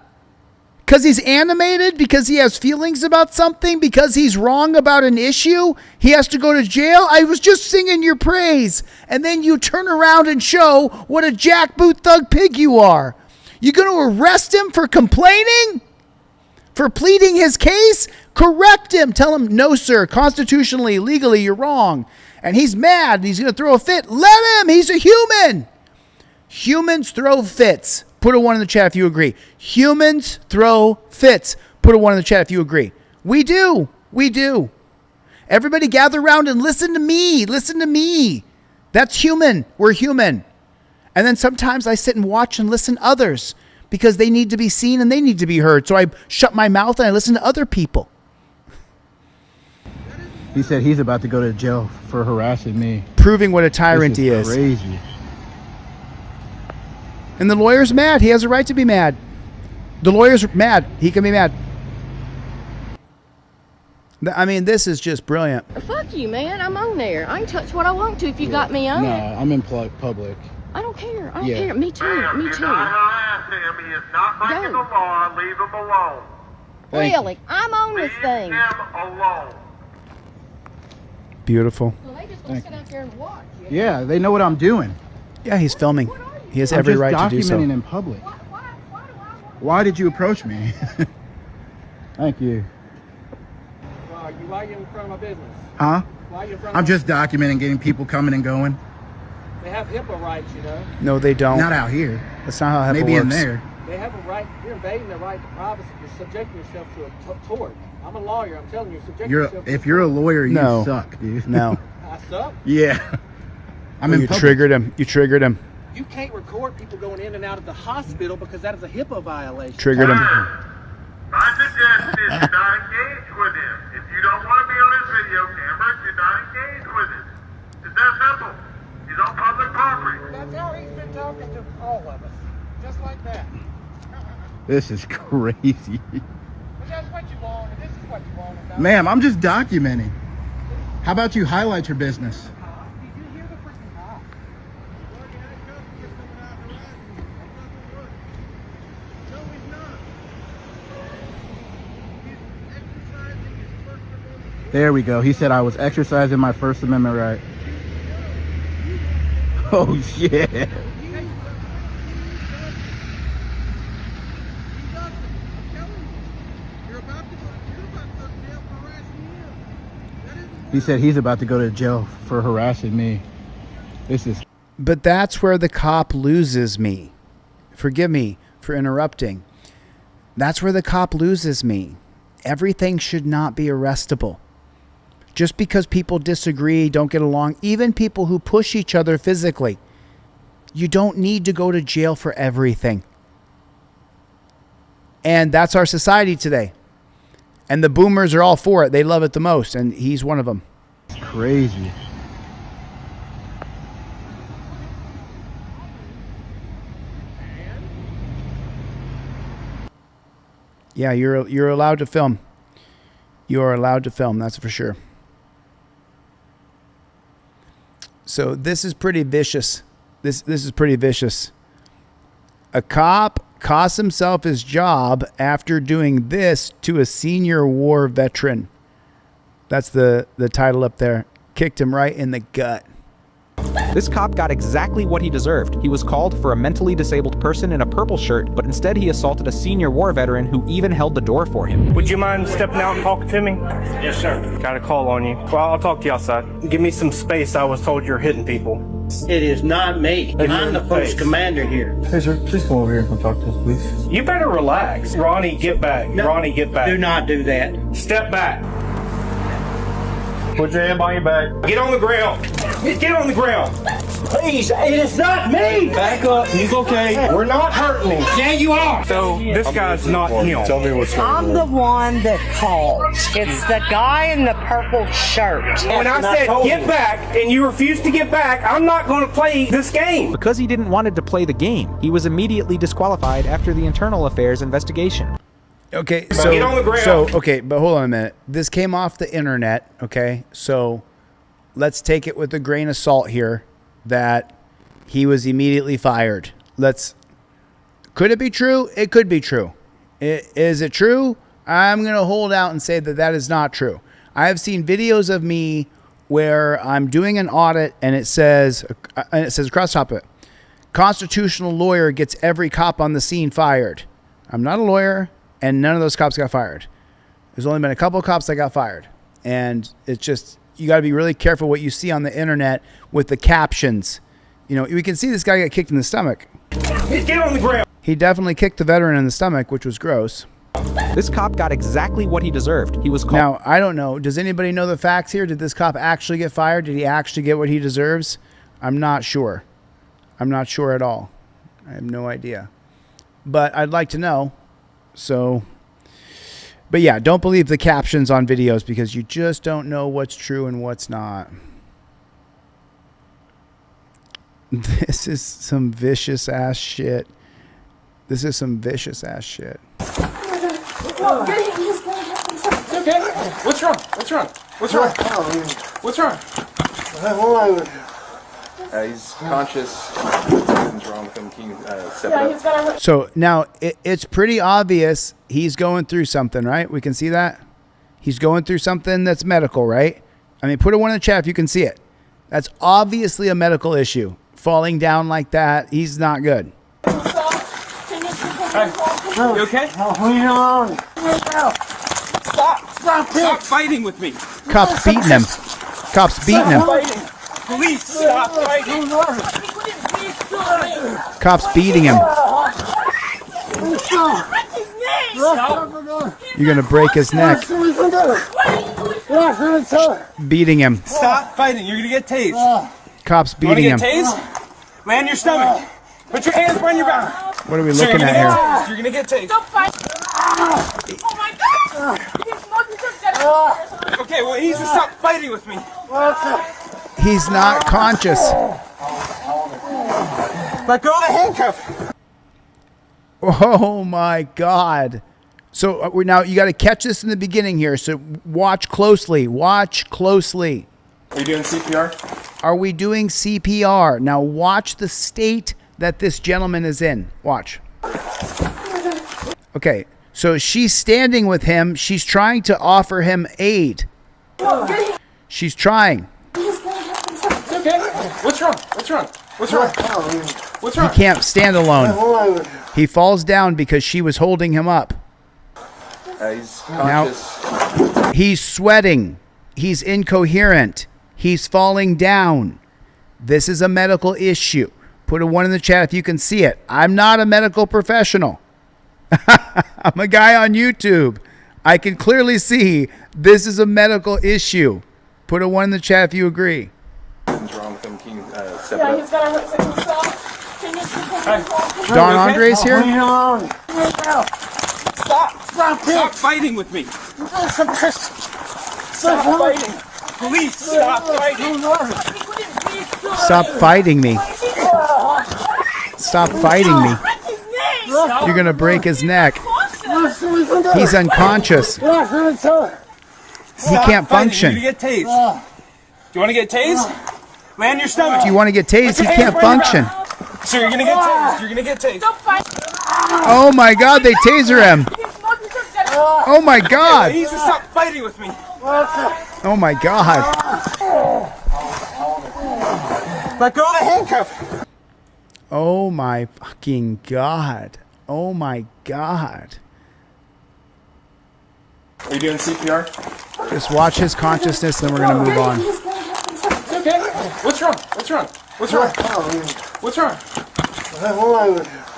Because he's animated? Because he has feelings about something? Because he's wrong about an issue? He has to go to jail? I was just singing your praise. And then you turn around and show what a jackboot thug pig you are. You going to arrest him for complaining? For pleading his case? Correct him. Tell him, no, sir, constitutionally, legally, you're wrong. And he's mad. He's going to throw a fit. Let him. He's a human. Humans throw fits. Put a 1 in the chat if you agree. Humans throw fits. Put a 1 in the chat if you agree. We do. We do. Everybody gather around and listen to me. Listen to me. That's human. We're human. And then sometimes I sit and watch and listen to others because they need to be seen and they need to be heard. So I shut my mouth and I listen to other people. He said he's about to go to jail for harassing me. Proving what a tyrant he is. Crazy. And the lawyer's mad. He has a right to be mad. The lawyer's mad. He can be mad. I mean, this is just brilliant. Fuck you, man. I'm on there. I can touch what I want to if you got me on. No, I'm in public. I don't care. I don't Yeah. care. Me too. Me too. Harass him. He is not breaking the law. Leave him alone. Really? I'm on this thing. Leave him alone. Beautiful. Well, they just gonna sit out there and watch. Yeah, they know what I'm doing. Yeah, he's filming. He has I'm every just right to do so. documenting in public. Why did you approach me? Thank you. Why are you in front of my business? Huh? Why are you in front of I'm my just documenting, getting people coming and going. They have HIPAA rights, you know. No, they don't. Not out here. That's not how HIPAA Maybe works. in there. They have a right. You're invading their right to privacy. You're subjecting yourself to a tort. I'm a lawyer. I'm telling you, subject yourself. If you're a lawyer, you No. suck, dude. No. I suck. Yeah. You triggered him. You triggered him. You can't record people going in and out of the hospital because that is a HIPAA violation. Triggered him. My suggestion is do not engage with him. If you don't want to be on his video camera, do not engage with him. It's that simple. He's on public property. That's how he's been talking to all of us. Just like that. This is crazy. But that's what you want, and this is what you want. Ma'am, I'm just documenting. How about you highlight your business? There we go. He said I was exercising my First Amendment right. Oh, shit. He said he's about to go to jail for harassing me. This is... But that's where the cop loses me. Forgive me for interrupting. That's where the cop loses me. Everything should not be arrestable. Just because people disagree, don't get along, even people who push each other physically, you don't need to go to jail for everything. And that's our society today. And the boomers are all for it. They love it the most. And he's one of them. It's crazy. Yeah, you're allowed to film. You are allowed to film, that's for sure. So this is pretty vicious. This is pretty vicious. A cop costs himself his job after doing this to a senior war veteran. That's the title up there. Kicked him right in the gut. This cop got exactly what he deserved. He was called for a mentally disabled person in a purple shirt, but instead he assaulted a senior war veteran who even held the door for him. Would you mind stepping out and talking to me? Yes, sir. Got a call on you. Well, I'll talk to you outside. Give me some space. I was told you're hitting people. It is not me. I'm the post commander here. Hey, sir, please come over here and come talk to us, please. You better relax. Ronnie, get back. No, Ronnie, get back. Do not do that. Step back. Put your hand behind your back. Get on the ground. Get on the ground. Please, it is not me. Back up. He's okay. We're not hurting him. Yeah, you are. So this guy's not him. Tell me what's going on. I'm the one that called. It's the guy in the purple shirt. When I said get back and you refused to get back, I'm not going to play this game. Because he didn't want to play the game, he was immediately disqualified after the internal affairs investigation. Okay, Get on the ground. okay, but hold on a minute. This came off the internet, okay? So let's take it with a grain of salt here that he was immediately fired. Could it be true? It could be true. Is it true? I'm going to hold out and say that that is not true. I have seen videos of me where I'm doing an audit and it says across the top of it, constitutional lawyer gets every cop on the scene fired. I'm not a lawyer. And none of those cops got fired. There's only been a couple of cops that got fired. And it's just, you got to be really careful what you see on the internet with the captions. You know, we can see this guy get kicked in the stomach. Get on the ground. He definitely kicked the veteran in the stomach, which was gross. This cop got exactly what he deserved. He was called. Now, I don't know. Does anybody know the facts here? Did this cop actually get fired? Did he actually get what he deserves? I'm not sure. I'm not sure at all. I have no idea. But I'd like to know. So, but yeah, don't believe the captions on videos because you just don't know what's true and what's not. This is some vicious ass shit. This is some vicious ass shit. Well, okay? What's wrong? What's wrong? What's wrong? What's wrong? He's conscious. Something's wrong with him. Can you step it up? So now it's pretty obvious he's going through something, right? We can see that. He's going through something that's medical, right? I mean, put a 1 in the chat if you can see it. That's obviously a medical issue. Falling down like that, he's not good. You okay? Leave me alone. Stop fighting with me. Cops beating him. Cops beating him. Police, stop fighting. Cops beating him. You're gonna break his neck. Beating him. Stop fighting. You're gonna get tased. Cops beating him. Tased? Land your stomach. Put your hands behind your back. What are we looking at here? You're gonna get tased. Stop fighting. Oh my God! Okay, well, he needs to stop fighting with me. He's not conscious. Let go of the handcuff. Oh my God. So now you got to catch this in the beginning here. So watch closely. Watch closely. Are you doing CPR? Are we doing CPR? Now watch the state that this gentleman is in. Watch. Okay. So she's standing with him. She's trying to offer him aid. She's trying. Okay. What's wrong? What's wrong? What's wrong? What's wrong? He can't stand alone. He falls down because she was holding him up. He's conscious. Now, he's sweating. He's incoherent. He's falling down. This is a medical issue. Put a 1 in the chat if you can see it. I'm not a medical professional. I'm a guy on YouTube. I can clearly see this is a medical issue. Put a 1 in the chat if you agree. Something's wrong with him. Can you step it up? Don Andre's here? Stop fighting with me. Stop fighting. Police, stop fighting. Stop fighting me. Stop fighting me. You're going to break his neck. He's unconscious. He can't function. You're gonna get tased. Do you want to get tased? Land your stomach. Do you want to get tased? He can't function. So you're gonna get tased. You're gonna get tased. Oh my God, they taser him. Oh my God. He needs to stop fighting with me. Oh my God. Let go of the handcuff. Oh my fucking God. Oh my God. Are you doing CPR? Just watch his consciousness, then we're going to move on. Okay. What's wrong? What's wrong? What's wrong? What's wrong?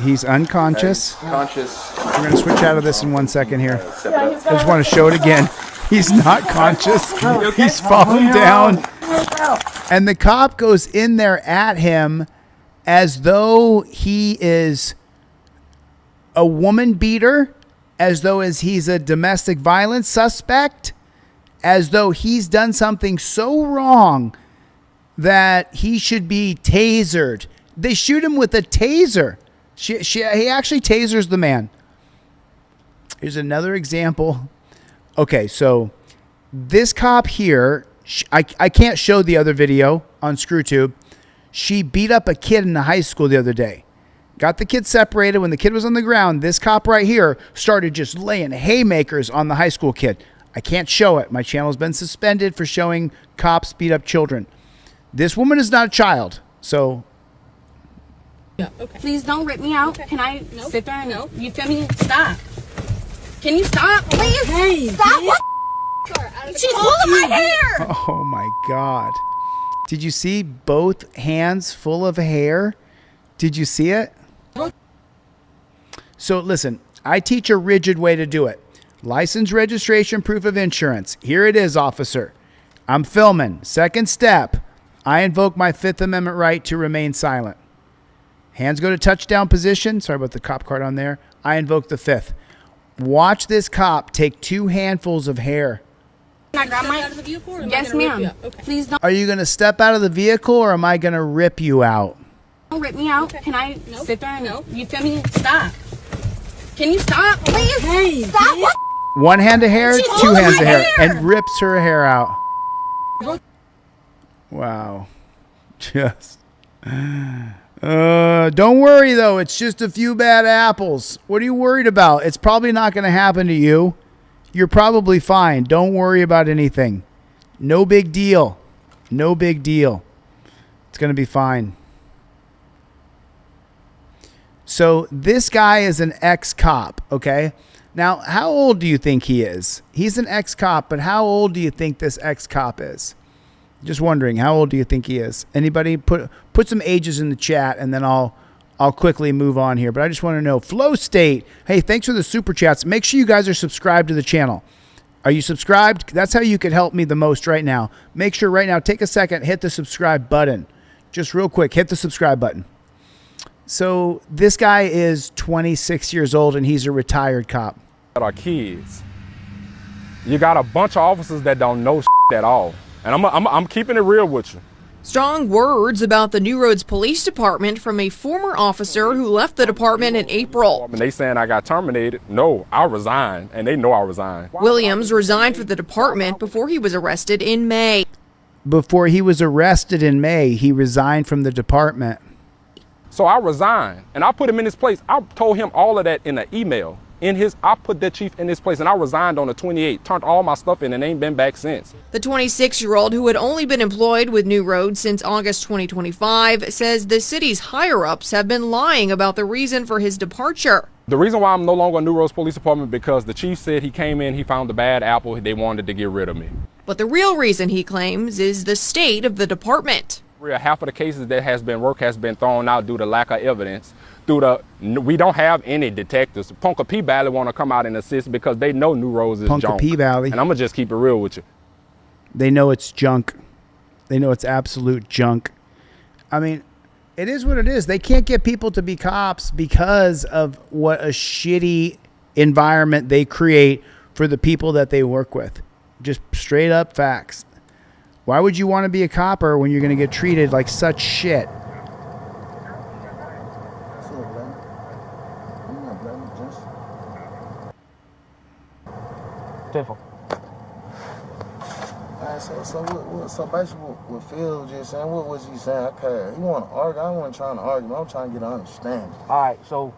He's unconscious. Conscious. We're going to switch out of this in 1 second here. I just want to show it again. He's not conscious. He's falling down. And the cop goes in there at him as though he is a woman beater, as though he's a domestic violence suspect, as though he's done something so wrong that he should be tasered. They shoot him with a taser. He actually tasers the man. Here's another example. Okay, so this cop here, I can't show the other video on ScrewTube. She beat up a kid in the high school the other day. Got the kid separated. When the kid was on the ground, this cop right here started just laying haymakers on the high school kid. I can't show it. My channel's been suspended for showing cops beat up children. This woman is not a child, so... Yeah, okay. Please don't rip me out. Okay. Can I sit there and you feel me? Stop. Can you stop, please? Hey, stop. What? She's pulling my hair. Oh my God. Did you see both hands full of hair? Did you see it? So listen, I teach a rigid way to do it. License, registration, proof of insurance. Here it is, officer. I'm filming. Second step, I invoke my Fifth Amendment right to remain silent. Hands go to touchdown position. Sorry about the cop card on there. I invoke the fifth. Watch this cop take 2 handfuls of hair. Can I grab my... out of the vehicle, or yes, ma'am. Okay. Please don't. Are you going to step out of the vehicle, or am I going to rip you out? Don't rip me out. Okay. Can I sit there and you feel me? Stop. Can you stop, please? Hey, stop. What? 1 hand of hair, 2 hands of hair, and rips her hair out. Wow. Just. Don't worry, though. It's just a few bad apples. What are you worried about? It's probably not going to happen to you. You're probably fine. Don't worry about anything. No big deal. No big deal. It's going to be fine. So this guy is an ex-cop, okay? Now, how old do you think he is? He's an ex-cop, but how old do you think this ex-cop is? Just wondering, how old do you think he is? Anybody? Put some ages in the chat, and then I'll quickly move on here. But I just want to know. Flow State, hey, thanks for the super chats. Make sure you guys are subscribed to the channel. Are you subscribed? That's how you can help me the most right now. Make sure right now, take a second, hit the subscribe button. Just real quick, hit the subscribe button. So this guy is 26 years old, and he's a retired cop. Our kids. You got a bunch of officers that don't know at all. And I'm keeping it real with you. Strong words about the New Roads Police Department from a former officer who left the department in April. They saying I got terminated. No, I resigned, and they know I resigned. Williams resigned for the department before he was arrested in May. Before he was arrested in May, he resigned from the department. So I resigned, and I put him in his place. I told him all of that in an email. I put that chief in his place, and I resigned on the 28th, turned all my stuff in, and ain't been back since. The 26-year-old, who had only been employed with New Roads since August 2025, says the city's higher-ups have been lying about the reason for his departure. The reason why I'm no longer in New Roads Police Department because the chief said he came in, he found a bad apple, they wanted to get rid of me. But the real reason, he claims, is the state of the department. Half of the cases that has been thrown out due to lack of evidence. We don't have any detectives. Ponca P Valley want to come out and assist because they know New Roads is Ponca junk. P Valley. And I'm gonna just keep it real with you. They know it's junk. They know it's absolute junk. I mean, it is what it is. They can't get people to be cops because of what a shitty environment they create for the people that they work with. Just straight up facts. Why would you want to be a copper when you're going to get treated like such shit? So basically what Phil was just saying, what was he saying? Okay, he want to argue. I wasn't trying to argue, but I'm trying to get an understanding. All right, so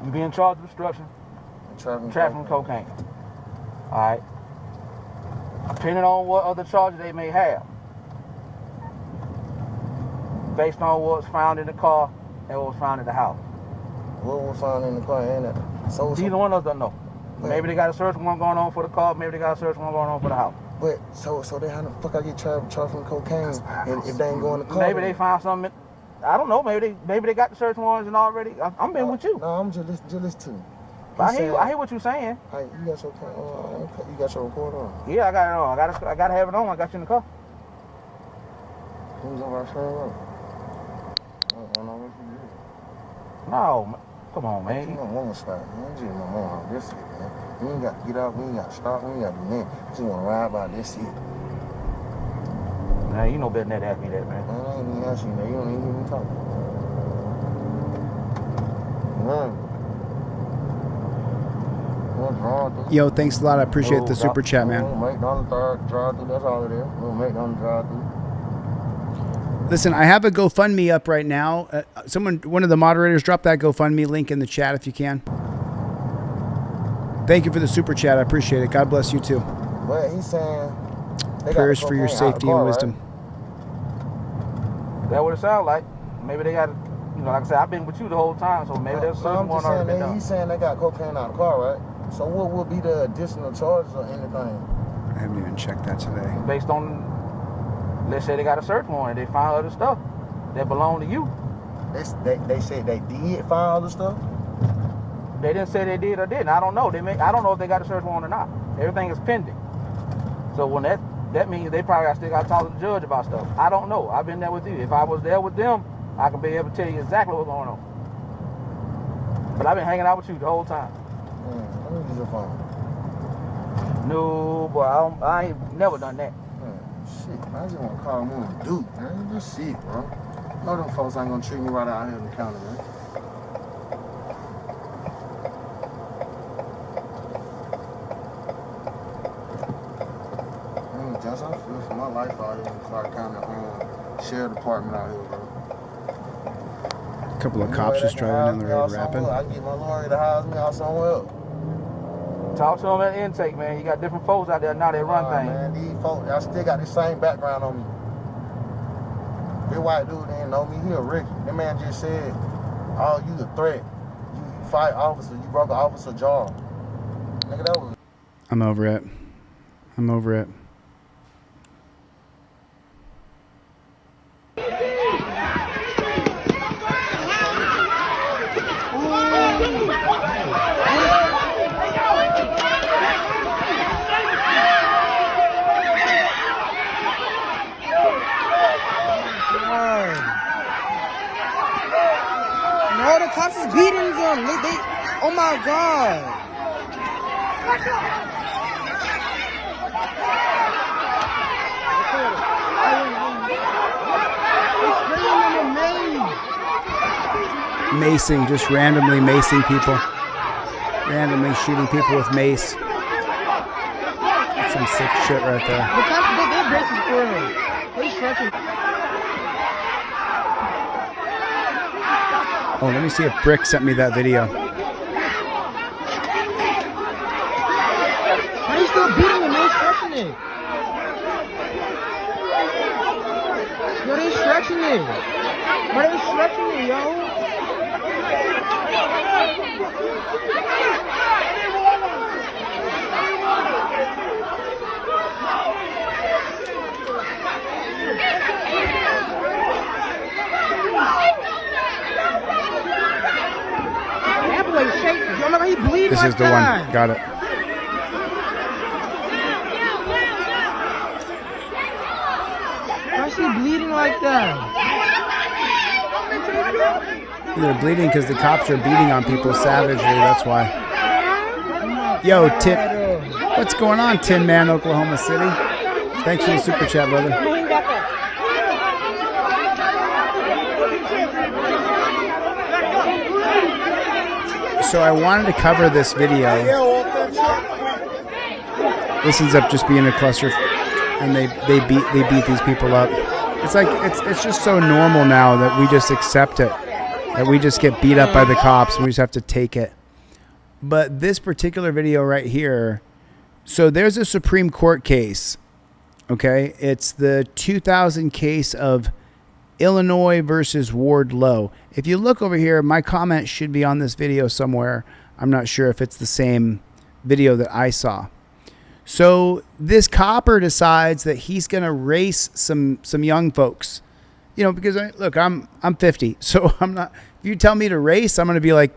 you being charged with obstruction, trafficking cocaine. All right. Depending on what other charges they may have, based on what's found in the car and what was found in the house. What was found in the car and that? So neither one of us don't know. Maybe they got a search warrant going on for the car. Maybe they got a search warrant going on for the house. But so they how the fuck I get charged from cocaine and if they ain't going to car? Maybe they found something. I don't know. Maybe they got the search warrants and already. I'm been with you. No, I'm just listening to you. I hear what you're saying. Hey, you got your recorder on? Yeah, I got it on. I gotta have it on. I got you in the car. Who's over our phone? No, come on, man. You don't want to stop, man. You just don't want this shit, man. We ain't got to get out. We ain't got to stop. We ain't got to do nothing. Just want to ride by this shit. Man, you know better than that. Ask me that, man. Man, I ain't even asking you that. You don't even hear me talking. Man. Yo, thanks a lot. I appreciate the super chat, man. McDonald's drive-through, that's all it is. Little McDonald's drive-through. Listen, I have a GoFundMe up right now. One of the moderators, drop that GoFundMe link in the chat if you can. Thank you for the super chat. I appreciate it. God bless you too. But he's saying prayers for your safety and wisdom. Right? That's what it sounds like. Maybe they got, like I said, I've been with you the whole time, so maybe there's something going on. He's saying they got cocaine out of the car, right? So what would be the additional charges or anything? I haven't even checked that today. Based on, let's say they got a search warrant, they found other stuff that belong to you. They said they did find other stuff? They didn't say they did or didn't. I don't know. I don't know if they got a search warrant or not. Everything is pending. So when that means they probably still got to talk to the judge about stuff. I don't know. I've been there with you. If I was there with them, I could be able to tell you exactly what's going on. But I've been hanging out with you the whole time. Let me use your phone. No, boy, I ain't never done that. Shit, I just want to call him a dude, man. Just shit, bro. No, them folks ain't gonna treat me right out here in the county, man. life out here. It's like kind of sheriff department out here, bro. A couple of cops just driving down the road rapping. I can get my lawyer to house me out somewhere else. Talk to them at intake, man. You got different folks out there now that run things. Man, these folks, I still got the same background on me. This white dude didn't know me. He a Ricky. That man just said, "Oh, you a threat. You fight officer. You broke an officer jaw." Nigga, that was. I'm over it. I'm over it. No, the cops is beating them. They oh my God. Macing, just randomly macing people. Randomly shooting people with mace. That's some sick shit right there. The cops, they're bracing for him. They're stretching. Oh, let me see if Brick sent me that video. Why are you still beating him? They're stretching it. Yo, they're stretching it. Why are they stretching it, yo? That boy's shaking. Yo, remember he bleeding This like is the that. one. Got it. Why is he bleeding like that? They're bleeding because the cops are beating on people savagely. That's why. Yo, what's going on, Tin Man, Oklahoma City? Thanks for the super chat, brother. So I wanted to cover this video. This ends up just being a cluster, and they beat these people up. It's like it's just so normal now that we just accept it, that we just get beat up by the cops and we just have to take it. But this particular video right here, so there's a Supreme Court case. Okay, it's the 2000 case of Illinois versus Ward Lowe. If you look over here, my comment should be on this video somewhere. I'm not sure if it's the same video that I saw. So this copper decides that he's going to race some young folks. You know, because I'm 50, so I'm not. If you tell me to race, I'm going to be like,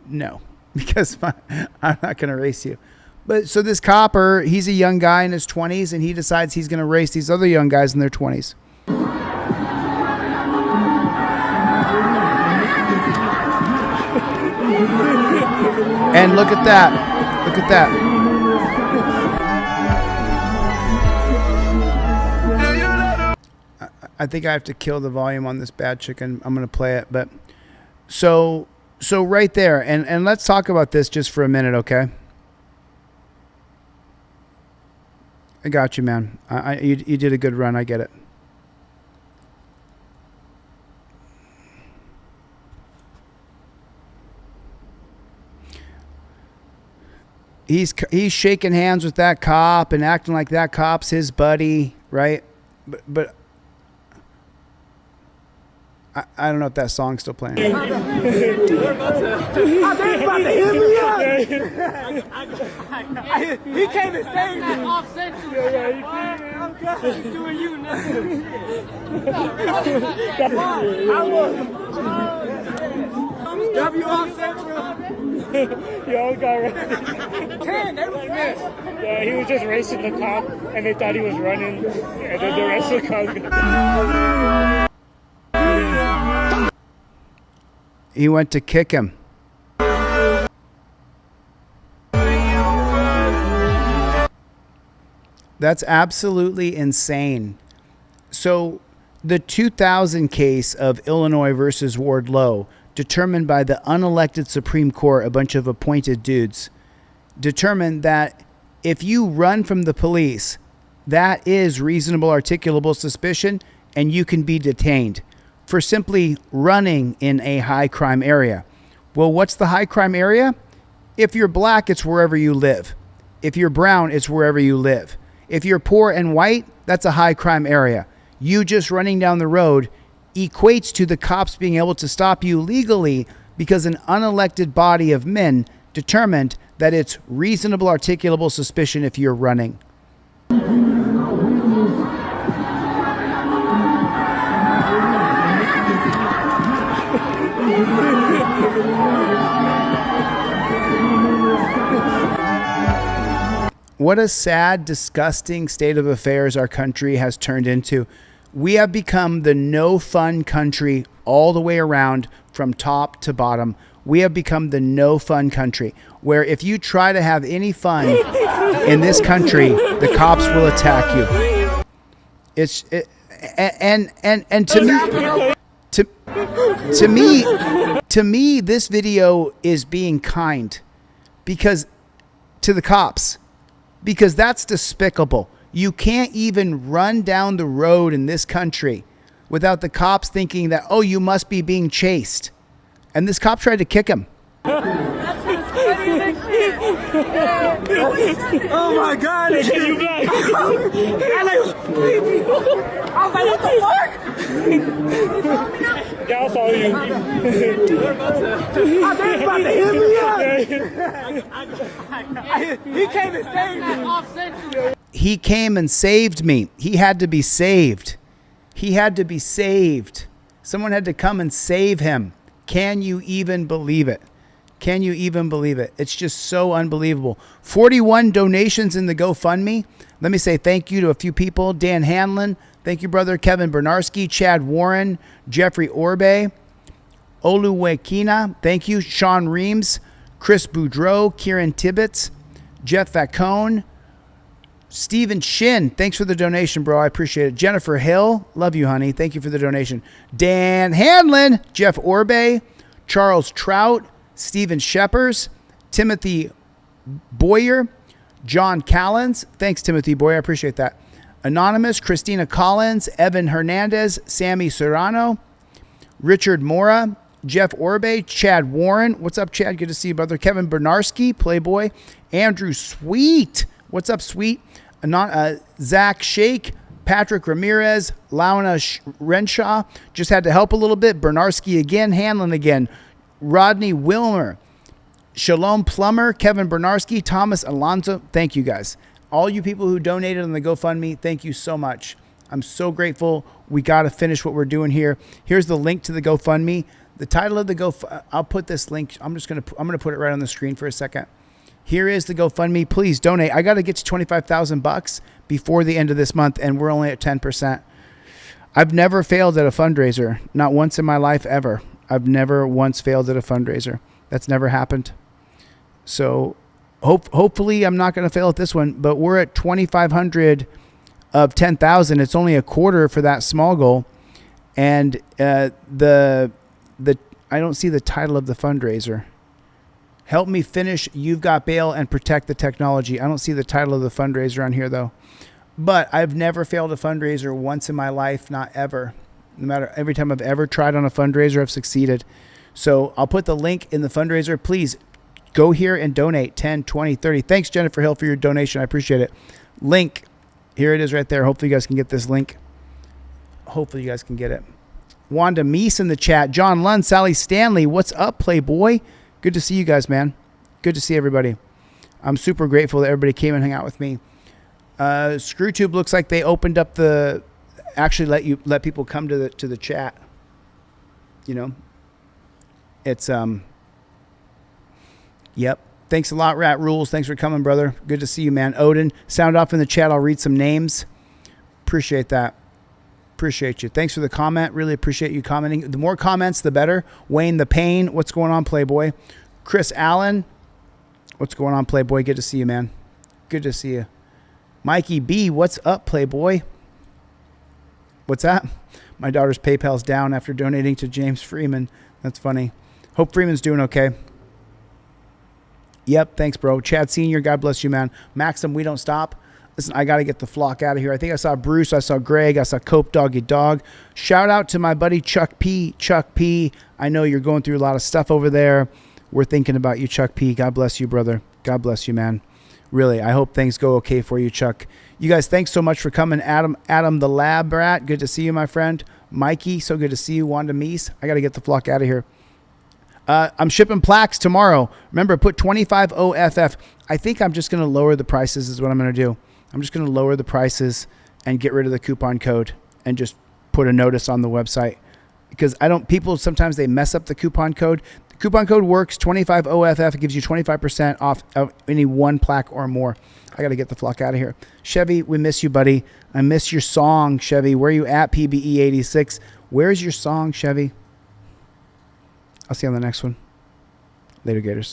no, because I'm not going to race you. But so this copper, he's a young guy in his 20s, and he decides he's going to race these other young guys in their 20s. And look at that. Look at that. I think I have to kill the volume on this bad chicken. I'm going to play it. But so right there. And let's talk about this just for a minute, okay? I got you, man. You did a good run. I get it. He's shaking hands with that cop and acting like that cop's his buddy, right? But I don't know if that song's still playing. He came and saved me. I'm doing you now. W off central. Yo, got right. 10, they was missed. Yeah, he was just racing the cop, and they thought he was running, and then the rest of the cops. He went to kick him. That's absolutely insane. So the 2000 case of Illinois versus Ward Lowe, determined by the unelected Supreme Court, a bunch of appointed dudes, determined that if you run from the police that is reasonable articulable suspicion, and you can be detained for simply running in a high crime area. Well, what's the high crime area? If you're black, it's wherever you live. If you're brown, it's wherever you live. If you're poor and white, that's a high crime area. You just running down the road equates to the cops being able to stop you legally because an unelected body of men determined that it's reasonable articulable suspicion if you're running. What a sad, disgusting state of affairs our country has turned into. We have become the no fun country all the way around from top to bottom. We have become the no fun country where if you try to have any fun in this country, the cops will attack you. To me, this video is being kind because to the cops. Because that's despicable. You can't even run down the road in this country without the cops thinking that, oh, you must be being chased. And this cop tried to kick him. Oh my God! You back? I was like, what the fuck? Yeah, I'll follow you. I was about to hit me up. He came and saved me. He came and saved me. He had to be saved. He had to be saved. Someone had to come and save him. Can you even believe it? Can you even believe it? It's just so unbelievable. 41 donations in the GoFundMe. Let me say thank you to a few people. Dan Hanlon. Thank you, brother. Kevin Bernarski. Chad Warren. Jeffrey Orbe. Oluwekina. Thank you. Sean Reams. Chris Boudreau. Kieran Tibbetts. Jeff Facone. Stephen Shin. Thanks for the donation, bro. I appreciate it. Jennifer Hill. Love you, honey. Thank you for the donation. Dan Hanlon. Jeff Orbe. Charles Trout. Stephen Sheppers, Timothy Boyer, John Callens. Thanks, Timothy Boyer. I appreciate that. Anonymous, Christina Collins, Evan Hernandez, Sammy Serrano, Richard Mora, Jeff Orbe, Chad Warren. What's up, Chad? Good to see you, brother. Kevin Bernarski, Playboy. Andrew Sweet. What's up, Sweet? Zach Shake, Patrick Ramirez, Launa Renshaw. Just had to help a little bit. Bernarski again, Hanlon again. Rodney Wilmer, Shalom Plummer, Kevin Bernarski, Thomas Alonso. Thank you guys. All you people who donated on the GoFundMe, thank you so much. I'm so grateful. We got to finish what we're doing here. Here's the link to the GoFundMe. The title of the I'll put this link. I'm going to put it right on the screen for a second. Here is the GoFundMe. Please donate. I got to get to $25,000 before the end of this month, and we're only at 10%. I've never failed at a fundraiser. Not once in my life ever. I've never once failed at a fundraiser. That's never happened. So hopefully I'm not going to fail at this one, but we're at 2,500 of 10,000. It's only a quarter for that small goal. And I don't see the title of the fundraiser. Help me finish You've Got Bail and protect the technology. I don't see the title of the fundraiser on here though. But I've never failed a fundraiser once in my life, not ever. No matter every time I've ever tried on a fundraiser, I've succeeded. So I'll put the link in the fundraiser. Please go here and donate 10, 20, 30. Thanks, Jennifer Hill, for your donation. I appreciate it. Link. Here it is right there. Hopefully you guys can get this link. Hopefully you guys can get it. Wanda Meese in the chat. John Lund, Sally Stanley. What's up, Playboy? Good to see you guys, man. Good to see everybody. I'm super grateful that everybody came and hung out with me. ScrewTube looks like they opened up the... actually let people come to the chat. You know, it's yep. Thanks a lot, Rat Rules. Thanks for coming, brother. Good to see you, man. Odin, sound off in the chat. I'll read some names. Appreciate that. Appreciate you. Thanks for the comment. Really appreciate you commenting. The more comments, the better. Wayne the Pain. What's going on, Playboy? Chris Allen. What's going on, Playboy? Good to see you, man. Good to see you. Mikey B. What's up, Playboy? What's that? My daughter's PayPal's down after donating to James Freeman. That's funny. Hope Freeman's doing okay. Yep, thanks, bro. Chad Sr., God bless you, man. Maxim, we don't stop. Listen, I got to get the flock out of here. I think I saw Bruce. I saw Greg. I saw Cope Doggy Dog. Shout out to my buddy Chuck P. Chuck P. I know you're going through a lot of stuff over there. We're thinking about you, Chuck P. God bless you, brother. God bless you, man. Really, I hope things go okay for you, Chuck. You guys, thanks so much for coming. Adam the lab rat, good to see you, my friend. Mikey, so good to see you. Wanda Meese, I got to get the flock out of here. I'm shipping plaques tomorrow. Remember, put 25 OFF. I think I'm just going to lower the prices is what I'm going to do. I'm just going to lower the prices and get rid of the coupon code and just put a notice on the website. Because people sometimes they mess up the coupon code. The coupon code works, 25 OFF. It gives you 25% off of any one plaque or more. I got to get the flock out of here. Chevy, we miss you, buddy. I miss your song, Chevy. Where are you at, PBE86? Where's your song, Chevy? I'll see you on the next one. Later, Gators.